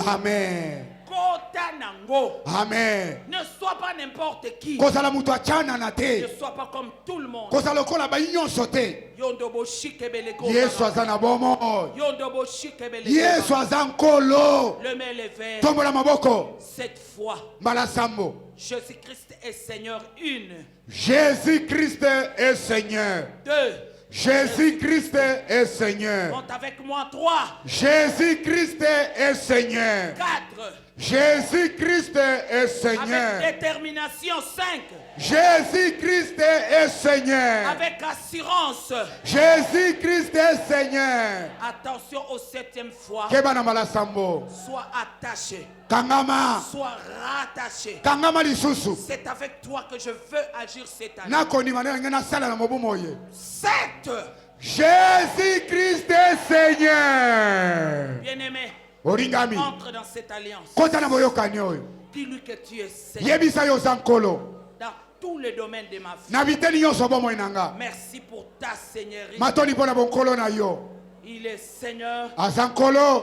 Speaker 2: Amen. Amen.
Speaker 3: Ne sois pas n'importe qui. Ne sois pas comme tout le monde. Le main levée. Cette fois, Jésus-Christ est Seigneur. Une.
Speaker 2: Jésus-Christ est Seigneur.
Speaker 3: Deux.
Speaker 2: Jésus-Christ est Seigneur.
Speaker 3: Monte avec moi. 3.
Speaker 2: Jésus-Christ est Seigneur.
Speaker 3: 4.
Speaker 2: Jésus-Christ est Seigneur.
Speaker 3: Avec détermination. 5.
Speaker 2: Jésus-Christ est Seigneur.
Speaker 3: Avec assurance.
Speaker 2: Jésus-Christ est Seigneur.
Speaker 3: Attention au 7e fois. Sois attaché.
Speaker 2: Kangama.
Speaker 3: Sois rattaché.
Speaker 2: Kangama lisusu.
Speaker 3: C'est avec toi que je veux agir cette année. 7.
Speaker 2: Jésus-Christ est Seigneur.
Speaker 3: Bien-aimé,
Speaker 2: Oringami.
Speaker 3: entre dans cette alliance. Dis-lui que tu es Seigneur. Dans tous les domaines de ma vie. Merci pour ta seigneurie. Il est Seigneur.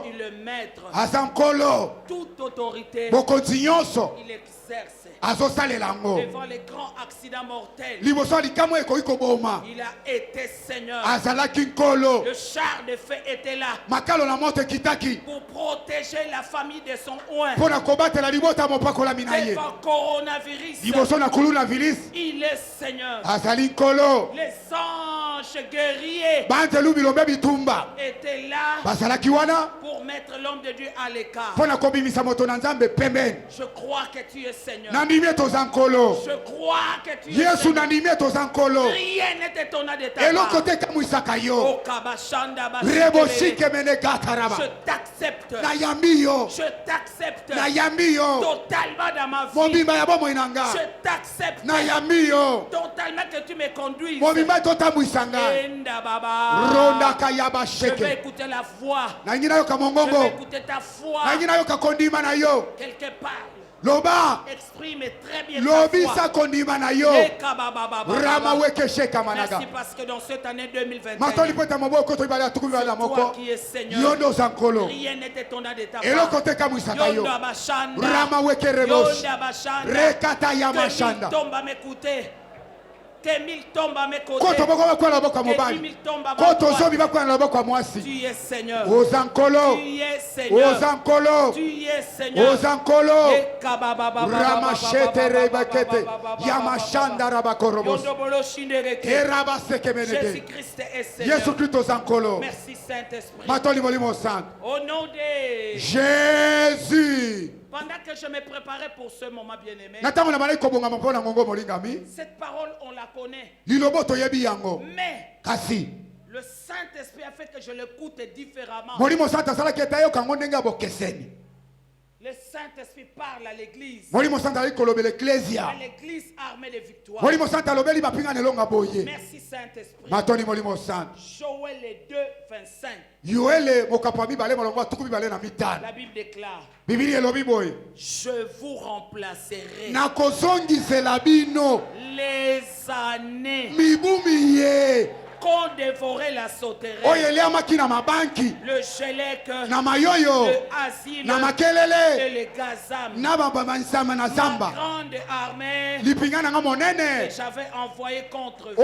Speaker 3: Il est maître. Toute autorité. Il exerce. Devant les grands accidents mortels, il a été Seigneur. Le char de feu était là pour protéger la famille de son oint. Devant coronavirus, il est Seigneur. Les anges guerriers étaient là pour mettre l'homme de Dieu à l'écart. Je crois que tu es Seigneur. Je crois que tu es Seigneur. Rien n'est étonnant de ta part. Je t'accepte. Je t'accepte totalement dans ma vie. Je t'accepte totalement que tu me conduises. Je vais écouter la voix. Je vais écouter ta foi. Quelque part. Exprime très bien ta foi. Merci parce que dans cette année 2021, c'est toi qui es Seigneur. Rien n'est étonnant de ta part. Yonda Bashanda. Que tombe à m'écouter. Que 1000 tombent à mes côtés. Que 10 000 tombent à ma droite. Tu es Seigneur. Tu es Seigneur. Tu es Seigneur. Jésus-Christ est Seigneur. Merci Saint-Esprit. Au nom de
Speaker 2: Jésus.
Speaker 3: Pendant que je me préparais pour ce moment bien-aimé, cette parole on la connaît. Mais le Saint-Esprit a fait que je l'écoute différemment. Le Saint-Esprit parle à l'église.
Speaker 2: L'église
Speaker 3: armée de victoire.
Speaker 2: Merci
Speaker 3: Saint-Esprit.
Speaker 2: Joël
Speaker 3: les 2:25. La Bible déclare. Je vous remplacerai. Les années qu'on dévorait la sauterelle, le chelek, le asile, et le gazam, ma grande armée que j'avais envoyée contre vous.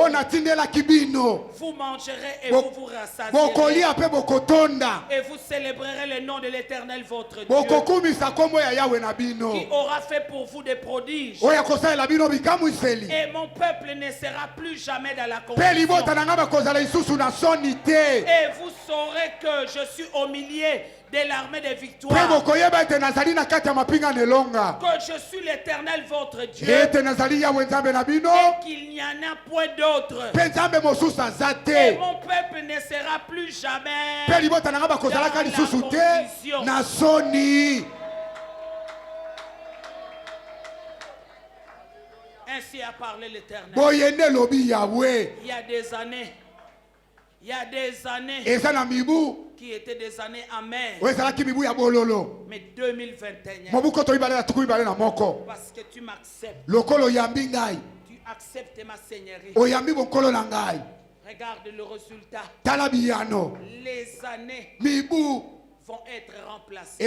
Speaker 3: Vous mangerez et vous vous rassasierez, et vous célébrerez le nom de l'Éternel votre Dieu, qui aura fait pour vous des prodiges, et mon peuple ne sera plus jamais dans la confusion. Et vous saurez que je suis au milieu de l'armée de victoire, que je suis l'Éternel votre Dieu, et qu'il n'y en a point d'autre, et mon peuple ne sera plus jamais dans la confusion. Ainsi a parlé l'Éternel. Il y a des années qui étaient des années amères, mais 2021, parce que tu m'acceptes, tu acceptes ma seigneurie. Regarde le résultat. Les années vont être remplacées.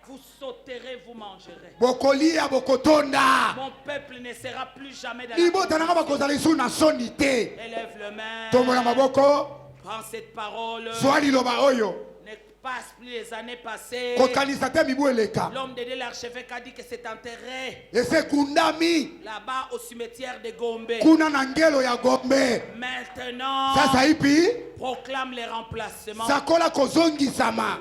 Speaker 3: Vous sauterez, vous mangerez. Mon peuple ne sera plus jamais dans la confusion. Élève le main. Prends cette parole. Ne passe plus les années passées. L'homme de Dieu, l'archevêque, a dit que c'est enterré là-bas au cimetière de Gombe. Maintenant, proclame les remplacements.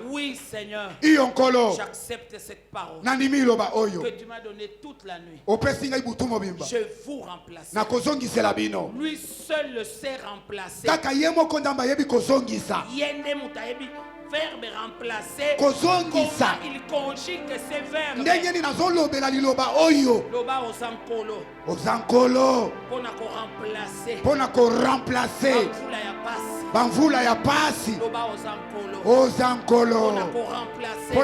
Speaker 3: Oui, Seigneur. J'accepte cette parole que tu m'as donnée toute la nuit. Je vous remplace. Lui seul le sait remplacer. Verbe remplacer. Comment il conjugue ces verbes? Loba ozankolo. Pona ko remplacer. Bamvula ya pasi. Loba ozankolo. Pona ko remplacer.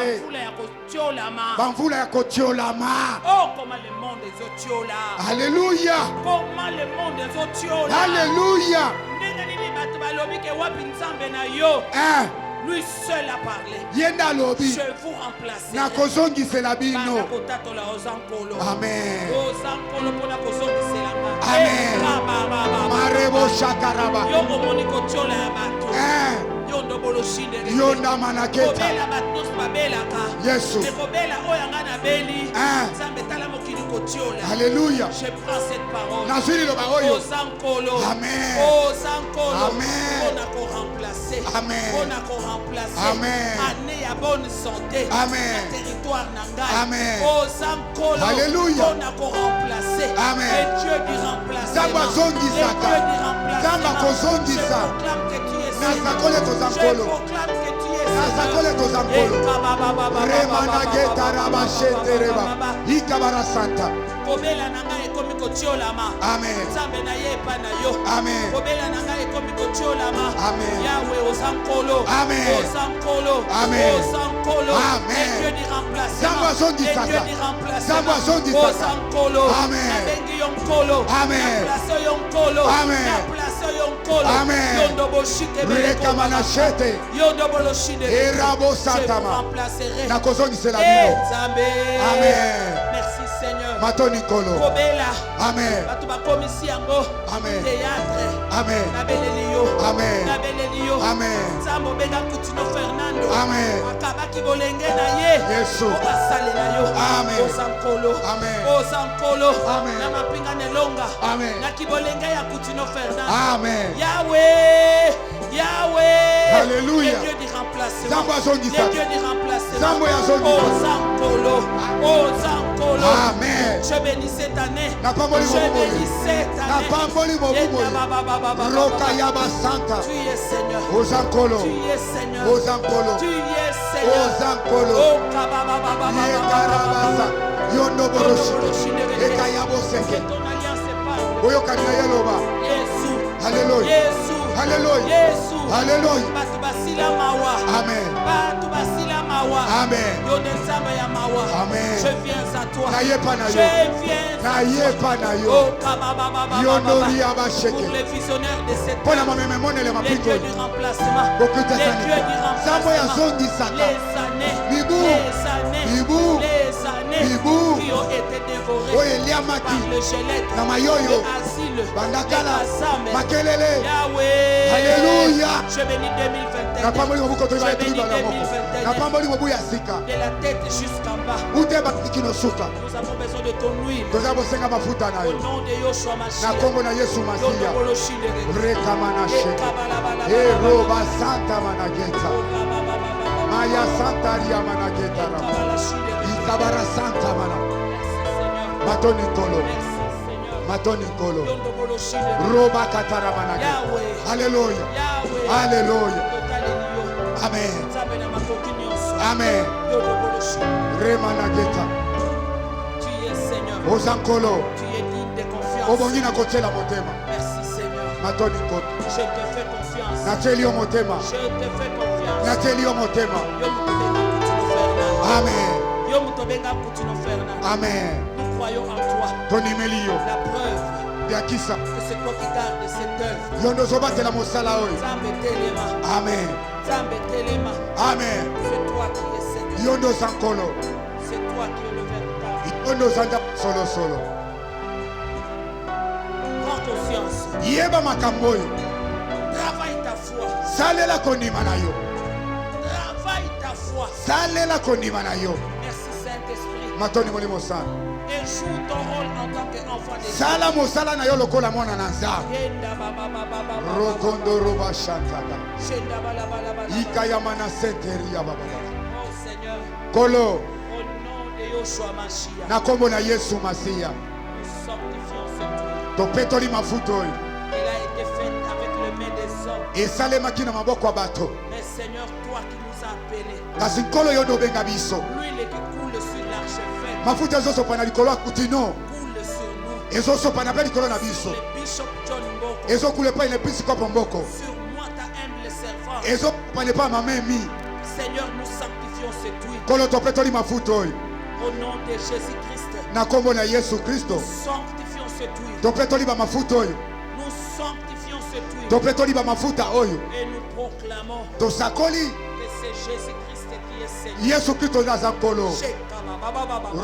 Speaker 3: Bamvula ya kotiolama. Oh, comment le monde est otiola. Alléluia. Comment le monde est otiola. Alléluia. Lui seul a parlé. Je vous remplace. Amen. Alléluia. Je prends cette parole. Amen. Amen. Amen. Année à bonne santé. Amen. Territoire nangai. Amen. Alléluia. Amen. Et Dieu dit remplacer. Je proclame que tu es Seigneur. Je proclame que tu es Seigneur. Kobela nanga ekomi kotiolama. Amen. Nzambe na ye pa na yo. Amen. Kobela nanga ekomi kotiolama. Amen. Yahweh ozankolo. Amen. Ozankolo. Amen. Ozankolo. Amen. Et Dieu dit remplacer. Et Dieu dit remplacer. Ozankolo. Amen. Nabengi yonkolo. Amen. Place yonkolo. Amen. Place yonkolo. Amen. Yondo boshike beleko manachete. Yondo boloshide. Erabo satama. Je remplacerai. Nakozongisa la Bible. Nzambe. Amen. Merci Seigneur. Matonikolo. Kobela. Amen. Batuba komisi yango. Amen. Théâtre. Amen. Nabelelio. Amen. Nabelelio. Amen. Zambo benga Kutino Fernando. Amen. Akabaki bolenge na ye. Yesu. Obasale na yo. Amen. Ozankolo. Amen. Ozankolo. Amen. Na mapinga nelonga. Amen. Na kibolenge ya Kutino Fernando. Amen. Yahweh. Yahweh. Alléluia. Et Dieu dit remplacer. remplacement.
Speaker 2: Les
Speaker 3: dieux du remplacement. Oh Zankolo.
Speaker 2: Amen.
Speaker 3: Je bénis cette année. Je bénis cette année. Tu es Seigneur. Tu es Seigneur. Tu es Seigneur.
Speaker 2: Amen. Amen. Amen.
Speaker 3: Je viens à toi.
Speaker 2: Je viens à toi.
Speaker 3: Pour les visionnaires de cette année. Les dieux du remplacement. Les dieux du remplacement. Les années qui ont été dévorées par le gelette, le asile, les Yahweh.
Speaker 2: Alléluia.
Speaker 3: Je bénis 2021. Je bénis 2021. De la tête jusqu'en bas. Nous avons besoin de ton huile. Au nom de Yoshua Mashiach.
Speaker 2: Maya Santa Ria Manageta. Itabara Santa Mana. Matoni Kolo. Matoni Kolo. Roba Katara Manageta. Alléluia. Alléluia. Amen. Amen. Remanageta.
Speaker 3: Tu es Seigneur.
Speaker 2: Ozankolo.
Speaker 3: Tu es digne de confiance.
Speaker 2: Obongina Kotela Motema.
Speaker 3: Merci Seigneur.
Speaker 2: Matoni Kolo.
Speaker 3: Je te fais confiance.
Speaker 2: Natelio Motema.
Speaker 3: Je te fais confiance.
Speaker 2: Natelio Motema. Amen. Amen.
Speaker 3: Nous croyons en toi.
Speaker 2: Tonimelio.
Speaker 3: La preuve
Speaker 2: que c'est
Speaker 3: toi qui gardes cette œuvre.
Speaker 2: Amen. Amen.
Speaker 3: C'est toi qui es Seigneur. C'est toi qui es le véritable. Prends conscience. Travaille ta foi. Travaille ta foi. Merci Saint-Esprit. Et joue ton rôle en tant qu'enfant de Oh Seigneur.
Speaker 2: Kolo.
Speaker 3: Au nom de Yoshua Mashiach.
Speaker 2: Nakombo na Yesu Masia.
Speaker 3: Nous sanctifions cette huile.
Speaker 2: Topetoli mafuta oyo.
Speaker 3: Elle a été faite avec le main des hommes.
Speaker 2: Esalemaki na maboko ya bato.
Speaker 3: Mais Seigneur, toi qui nous as appelés.
Speaker 2: Kasi nkolo yo nde obenga biso.
Speaker 3: L'huile qui coule sur l'archevêque.
Speaker 2: Mafuta ezosopa na likolo ya kutino.
Speaker 3: Coule sur nous.
Speaker 2: Ezosopa na pe likolo na biso.
Speaker 3: Le bishop John Mboko.
Speaker 2: Ezokule epai na episkopo Mboko.
Speaker 3: Sur moi ta humble servante.
Speaker 2: Ezopa na epai mama emi.
Speaker 3: Seigneur, nous sanctifions cette huile.
Speaker 2: Kolo topetoli mafuta oyo.
Speaker 3: Au nom de Jésus-Christ.
Speaker 2: Na kombo na Yesu Kristo.
Speaker 3: Sanctifions cette huile.
Speaker 2: Topetoli ba mafuta oyo.
Speaker 3: Nous sanctifions cette huile.
Speaker 2: Topetoli ba mafuta oyo.
Speaker 3: Et nous proclamons
Speaker 2: tosakoli
Speaker 3: que c'est Jésus-Christ qui est Seigneur.
Speaker 2: Yesu Kristo naza nkolo.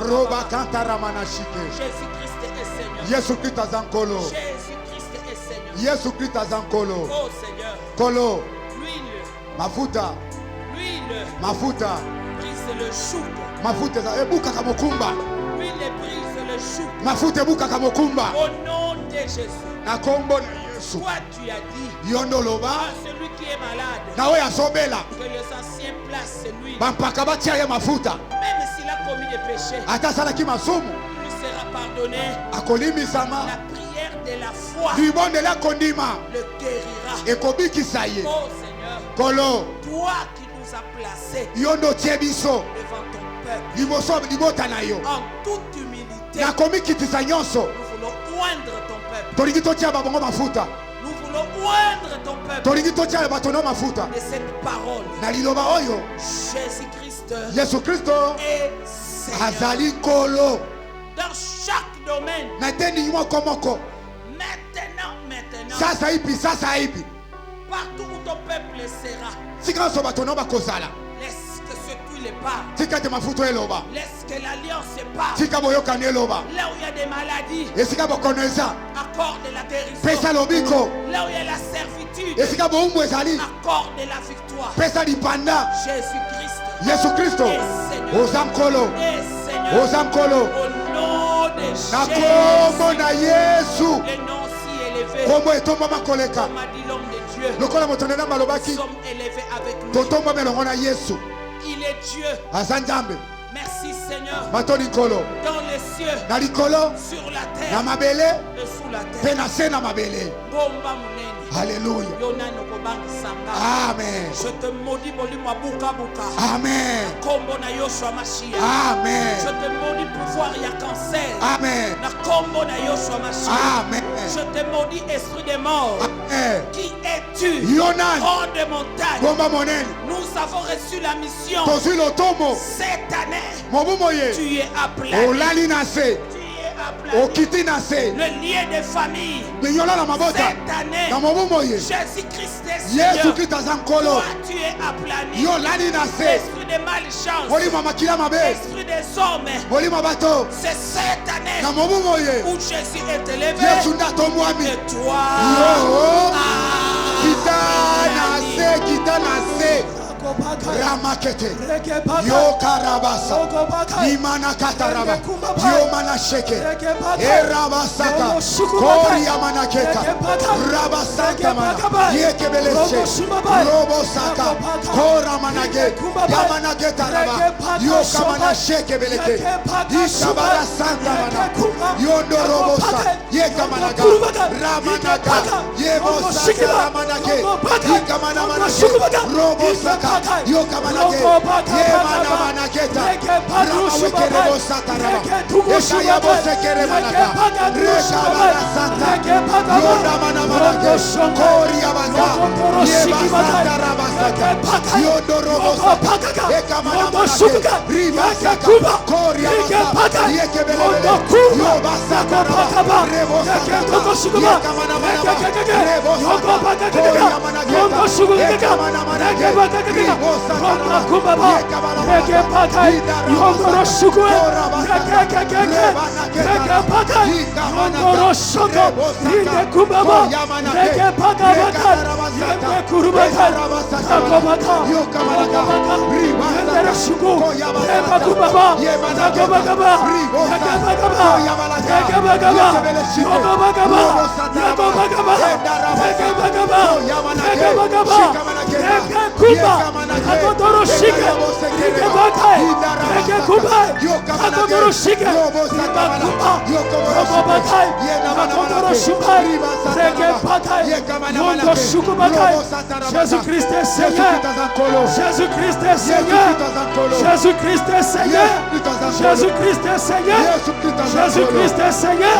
Speaker 2: Roba kantara manashike.
Speaker 3: Jésus-Christ est Seigneur.
Speaker 2: Yesu Kristo aza nkolo.
Speaker 3: Jésus-Christ est Seigneur.
Speaker 2: Yesu Kristo aza nkolo.
Speaker 3: Oh Seigneur.
Speaker 2: Kolo.
Speaker 3: L'huile.
Speaker 2: Mafuta.
Speaker 3: L'huile.
Speaker 2: Mafuta.
Speaker 3: Brise le joug.
Speaker 2: Mafuta za ebuka kama mokumba.
Speaker 3: L'huile brise le joug.
Speaker 2: Mafuta ebuka kama mokumba.
Speaker 3: Au nom de Jésus.
Speaker 2: Na kombo na Yesu.
Speaker 3: Toi tu as dit.
Speaker 2: Yondo loba.
Speaker 3: Celui qui est malade.
Speaker 2: Na oya sobela.
Speaker 3: Que les anciens placent lui.
Speaker 2: Bampaka batia ya mafuta.
Speaker 3: Même s'il a commis des péchés.
Speaker 2: Ata salaki masumu.
Speaker 3: Lui sera pardonné.
Speaker 2: Akolimisama.
Speaker 3: La prière de la foi.
Speaker 2: Libondela kondima.
Speaker 3: Le guérira.
Speaker 2: Ekobikisa ye.
Speaker 3: Oh Seigneur.
Speaker 2: Kolo.
Speaker 3: Toi qui nous as placés.
Speaker 2: Yondo tiebiso.
Speaker 3: Devant ton peuple.
Speaker 2: Liboso libota na yo.
Speaker 3: En toute humilité.
Speaker 2: Na komikitisa nyonso.
Speaker 3: Nous voulons oindre ton peuple.
Speaker 2: Tolingi totia babongo mafuta.
Speaker 3: Nous voulons oindre ton peuple.
Speaker 2: Tolingi totia batono mafuta.
Speaker 3: De cette parole.
Speaker 2: Na liloba oyo.
Speaker 3: Jésus-Christ.
Speaker 2: Yesu Kristo.
Speaker 3: Et Seigneur.
Speaker 2: Azali kolo.
Speaker 3: Dans chaque domaine.
Speaker 2: Na teni yimo komoko.
Speaker 3: Maintenant.
Speaker 2: Sasa ipi.
Speaker 3: Partout où ton peuple sera.
Speaker 2: Sika so batono bakozala.
Speaker 3: Laisse que ce huile part.
Speaker 2: Tika te mafuta eloba.
Speaker 3: Laisse que l'alliance part.
Speaker 2: Tika boyoka eloba.
Speaker 3: Là où il y a des maladies.
Speaker 2: Esika bokoneza.
Speaker 3: Accorde la guérison.
Speaker 2: Pesa lobiko.
Speaker 3: Là où il y a la servitude.
Speaker 2: Esika boumbu ezali.
Speaker 3: Accorde la victoire.
Speaker 2: Pesa lipanda.
Speaker 3: Jésus-Christ.
Speaker 2: Yesu Kristo. Ozankolo.
Speaker 3: Au
Speaker 2: Ozankolo.
Speaker 3: nom de Jésus.
Speaker 2: Na kombo na Yesu.
Speaker 3: Le nom si élevé. On m'a dit l'homme de Dieu. Nous sommes élevés avec lui. Il est Dieu. Merci Seigneur. Dans les cieux, sur la terre et sous la terre.
Speaker 2: Alléluia. Amen.
Speaker 3: Je te maudis
Speaker 2: Amen.
Speaker 3: Amen. Je te maudis pouvoir y a cancer.
Speaker 2: Amen.
Speaker 3: Amen. Je te maudis esprit des morts.
Speaker 2: Amen.
Speaker 3: Qui es-tu? Hors de montagne. Nous avons reçu la mission. Cette année, tu es appelé. Le lien de famille. Cette année, Jésus-Christ est Seigneur. Toi, tu es aplani. L'esprit de malchance. L'esprit des hommes. C'est cette année où Jésus est élevé. Et toi,
Speaker 2: Ramakete yo karabasa imana kataraba yo manasheke erabasaka kori amanaketa rabasaka mana yekebelese robosaka kora manage yamanageta raba yo kamanasheke beleke ishabara santa mana yo ndorobosa yekamanaga ramanaga yebosaka ramanage ikamana manake robosaka yo kamanage ye mana manaketa rama wekere bosata raba esha ya bosekere manaka resha bana santa yo rama manake kori abanda ye basata raba sata yo dorobo sata e kamana manake riba saka kori abanda ye kebelele yo basata raba rebo sata ye kamana manake rebo sata kori amanake e kamana manake
Speaker 1: Jésus-Christ est Seigneur. Jésus-Christ est Seigneur. Jésus-Christ est Seigneur. Jésus-Christ est Seigneur. Jésus-Christ est Seigneur.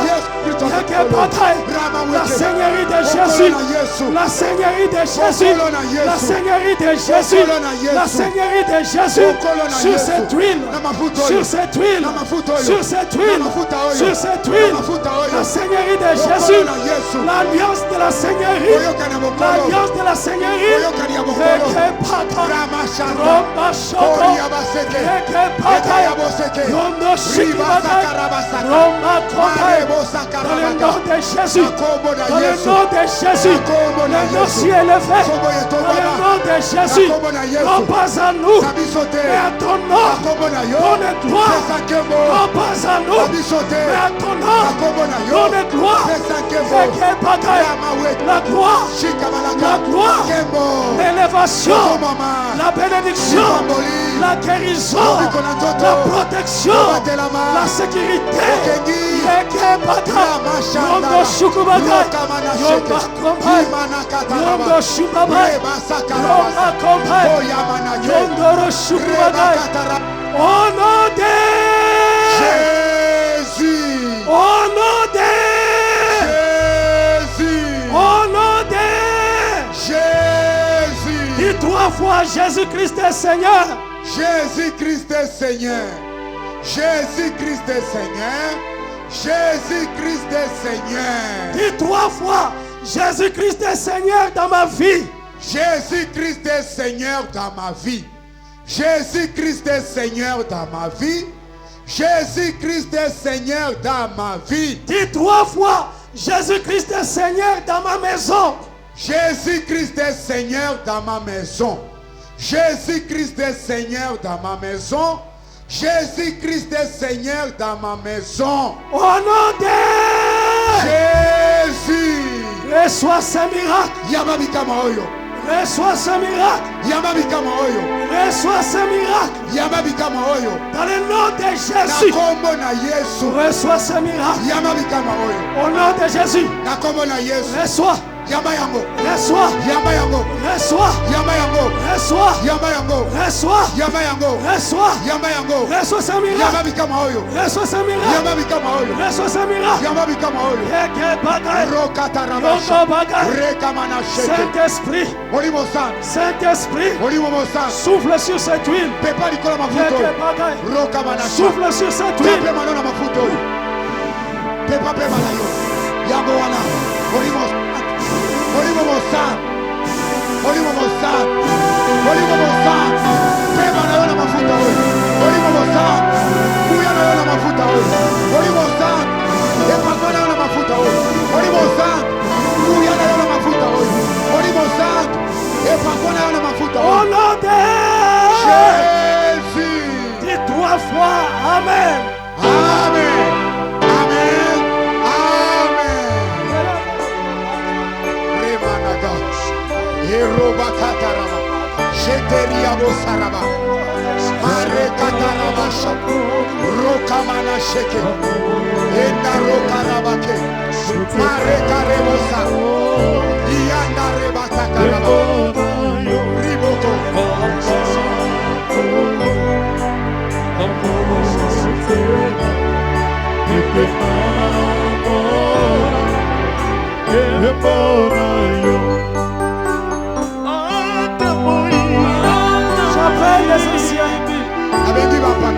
Speaker 1: La Seigneurie de Jésus. La Seigneurie de Jésus. La Seigneurie de Jésus. La Seigneurie de Jésus. Sur cette huile. Sur cette huile. Sur cette huile. Sur cette huile. La Seigneurie de Jésus. L'alliance de la Seigneurie. L'alliance de la Seigneurie. Dans le nom de Jésus. Dans le nom de Jésus. Le nom si élevé. Dans le nom de Jésus. Non pas à nous, mais à ton nom. Donne gloire. Non pas à nous, mais à ton nom. Donne gloire. La gloire. La gloire. L'élévation. La bénédiction. La guérison. La protection. La sécurité. Yondo Shukubaka. Yomba Kombai. Yondo Shubaba. Yomba Kombai. Yondoro Shukubaka. Au nom de
Speaker 2: Jésus.
Speaker 1: Au nom de
Speaker 2: Jésus.
Speaker 1: Au nom de
Speaker 2: Jésus.
Speaker 1: Dis 3 fois Jésus-Christ est Seigneur.
Speaker 2: Jésus-Christ est Seigneur. Jésus-Christ est Seigneur. Jésus-Christ est Seigneur.
Speaker 1: Dis 3 fois Jésus-Christ est Seigneur dans ma vie.
Speaker 2: Jésus-Christ est Seigneur dans ma vie. Jésus-Christ est Seigneur dans ma vie. Jésus-Christ est Seigneur dans ma vie.
Speaker 1: Dis 3 fois Jésus-Christ est Seigneur dans ma maison.
Speaker 2: Jésus-Christ est Seigneur dans ma maison. Jésus-Christ est Seigneur dans ma maison. Jésus-Christ est Seigneur dans ma maison.
Speaker 1: Au nom de
Speaker 2: Jésus.
Speaker 1: Reçois ce miracle. Reçois ce miracle. Reçois ce miracle. Dans le nom de Jésus. Reçois ce miracle. Au nom de Jésus. Reçois. Reçois. Reçois. Reçois. Reçois. Reçois. Reçois ce miracle. Reçois ce miracle. Reçois ce miracle. Saint-Esprit. Saint-Esprit. Souffle sur cette huile. Souffle sur cette huile. Au nom de Jésus. Dis 3 fois Amen.
Speaker 2: Amen. Amen. Amen. Sheteria Bosaraba, Marekatarabasha, Rokamana Sheke, Enda Rokarabake, Marekaremosa, Ianda Rebatakaraba, Riboko,
Speaker 1: J'appelle les anciens.
Speaker 2: Avec qui va pas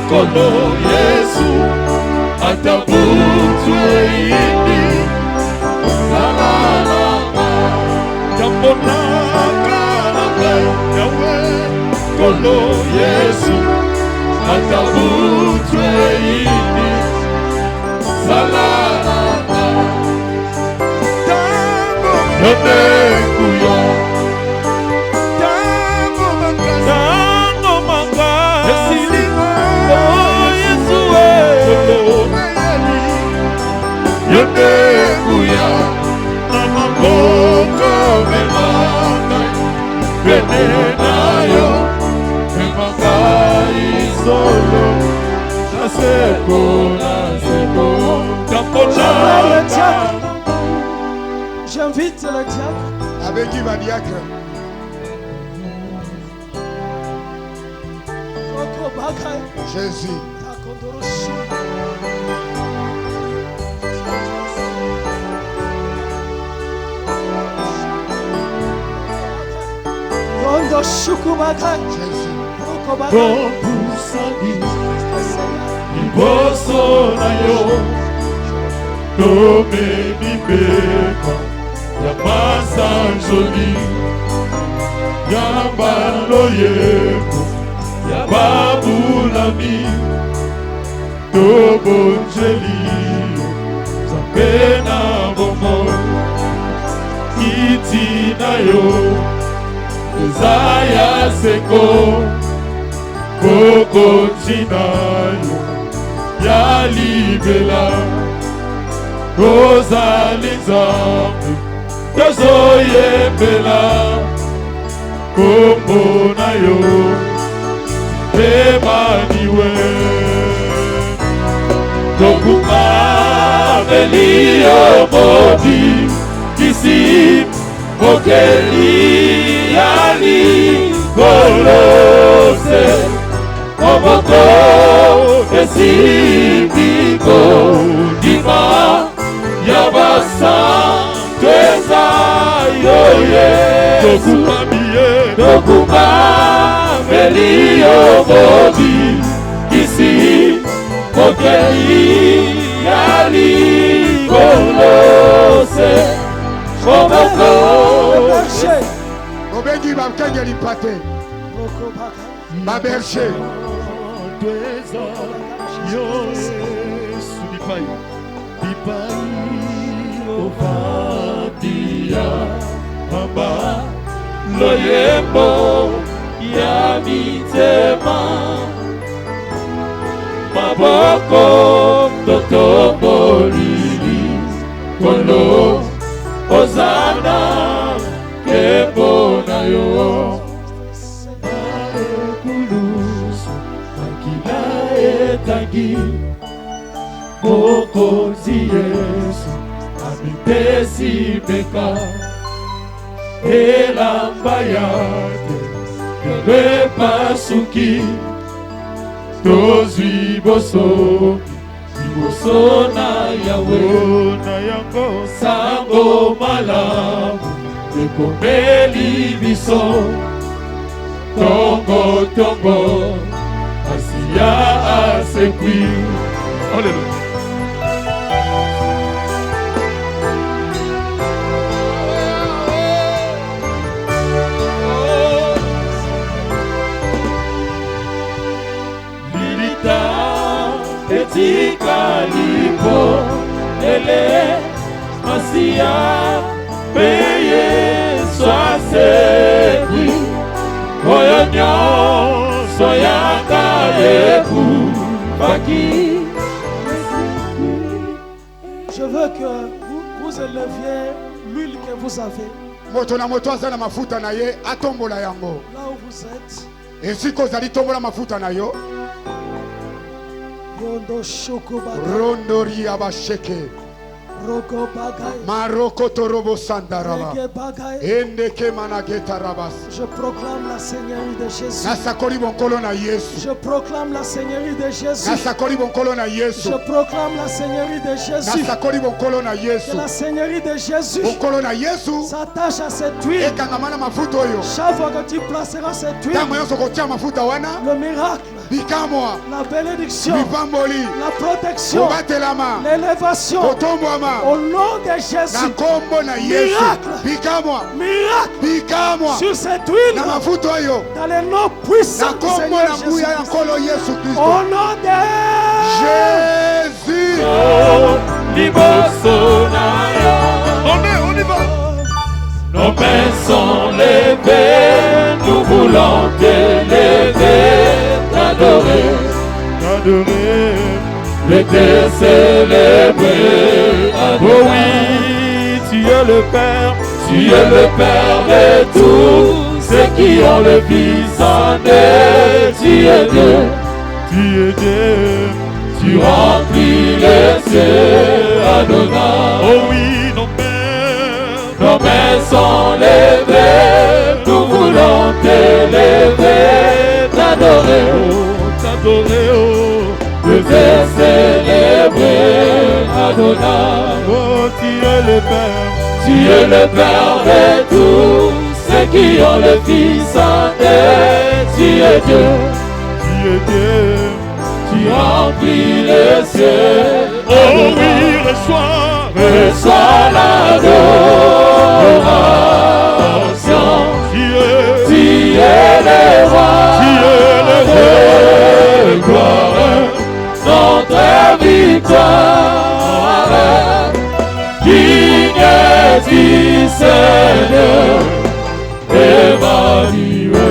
Speaker 4: Kono Yesu atabutwe ini salama Jambona kanaba yawe Kono Yesu atabutwe ini salama Yote kuyo Yonekuya Namamoko memanga Venenayo Memakai solo Naseko
Speaker 1: J'invite le diacre.
Speaker 2: Avec qui va diacre? Jésus.
Speaker 4: Iboso na yo Tome bibeka Ya masanjoli Ya baloyeko Ya babulami Tobonjeli Zapena bomo Kiti na yo Zaya seko Koko chinayo Ya libela Kozali nzambe Tozoyembela Kombo na yo Emaniwe Tokuka Belio Modi Kisi Mokeli Yani Kolose Oboko Esibiko Dima Yabasa Tweza Yoye Tokuka Melio Bodi Kisi Mokeli Yali Kolose Oboko
Speaker 2: Obengi Bamkenge Lipate Baberche
Speaker 4: Tweza Yo Sudipai Dipai Ofadia Baba Loyembo Yamitema Maboko Totobolili Kolo Ozana Kebona yo Kulus Akila etagi Boko Yesu Amitesi beka Elambayate Repasuki Tozi boso Iboso na Yahweh na yango sango malamu Ekomeli biso Tongo tongo Asia asekwi Alléluia. Etika lipo ele Asia peye swaseki Oyonyo soyanga yeku baki.
Speaker 1: Je veux que vous éleviez l'huile que vous avez.
Speaker 2: Moto na moto azana mafuta na ye atombola yango.
Speaker 1: Là où vous êtes.
Speaker 2: Et si kozali tombola mafuta na yo Rondori abasheke Maroko torobo sandaraba Endeke manageta rabas.
Speaker 1: Je proclame la Seigneurie de Jésus.
Speaker 2: Nasakori bonkolo na Yesu.
Speaker 1: Je proclame la Seigneurie de Jésus.
Speaker 2: Nasakori bonkolo na Yesu.
Speaker 1: Je proclame la Seigneurie de Jésus.
Speaker 2: Nasakori bonkolo na Yesu.
Speaker 1: Que la Seigneurie de Jésus
Speaker 2: bonkolo na Yesu
Speaker 1: s'attache à cette huile.
Speaker 2: Ekangamana mafuta oyo.
Speaker 1: Chaque fois que tu placeras cette huile, le miracle, la bénédiction, la protection, l'élévation, au nom de Jésus, miracle sur cette huile, dans le nom puissant du Seigneur Jésus. Au nom de
Speaker 2: Jésus.
Speaker 4: On y va. Nos mains sont levées, nous voulons t'élever, t'adorer, et te célébrer. Oh oui, tu es le Père, tu es le Père de tous ceux qui ont le Fils en eux. Tu es Dieu, tu es Dieu, tu remplis les cieux, Adonai. Oh oui, nos mains sont levées, nous voulons t'élever, t'adorer, te célébrer, Adonai. Oh, tu es le Père de tous ceux qui ont le Fils en eux. Tu es Dieu, tu remplis les cieux. Oh oui, reçois l'adoration. Tu es le roi de gloire, notre victoire, digne du Seigneur, Emmanuel.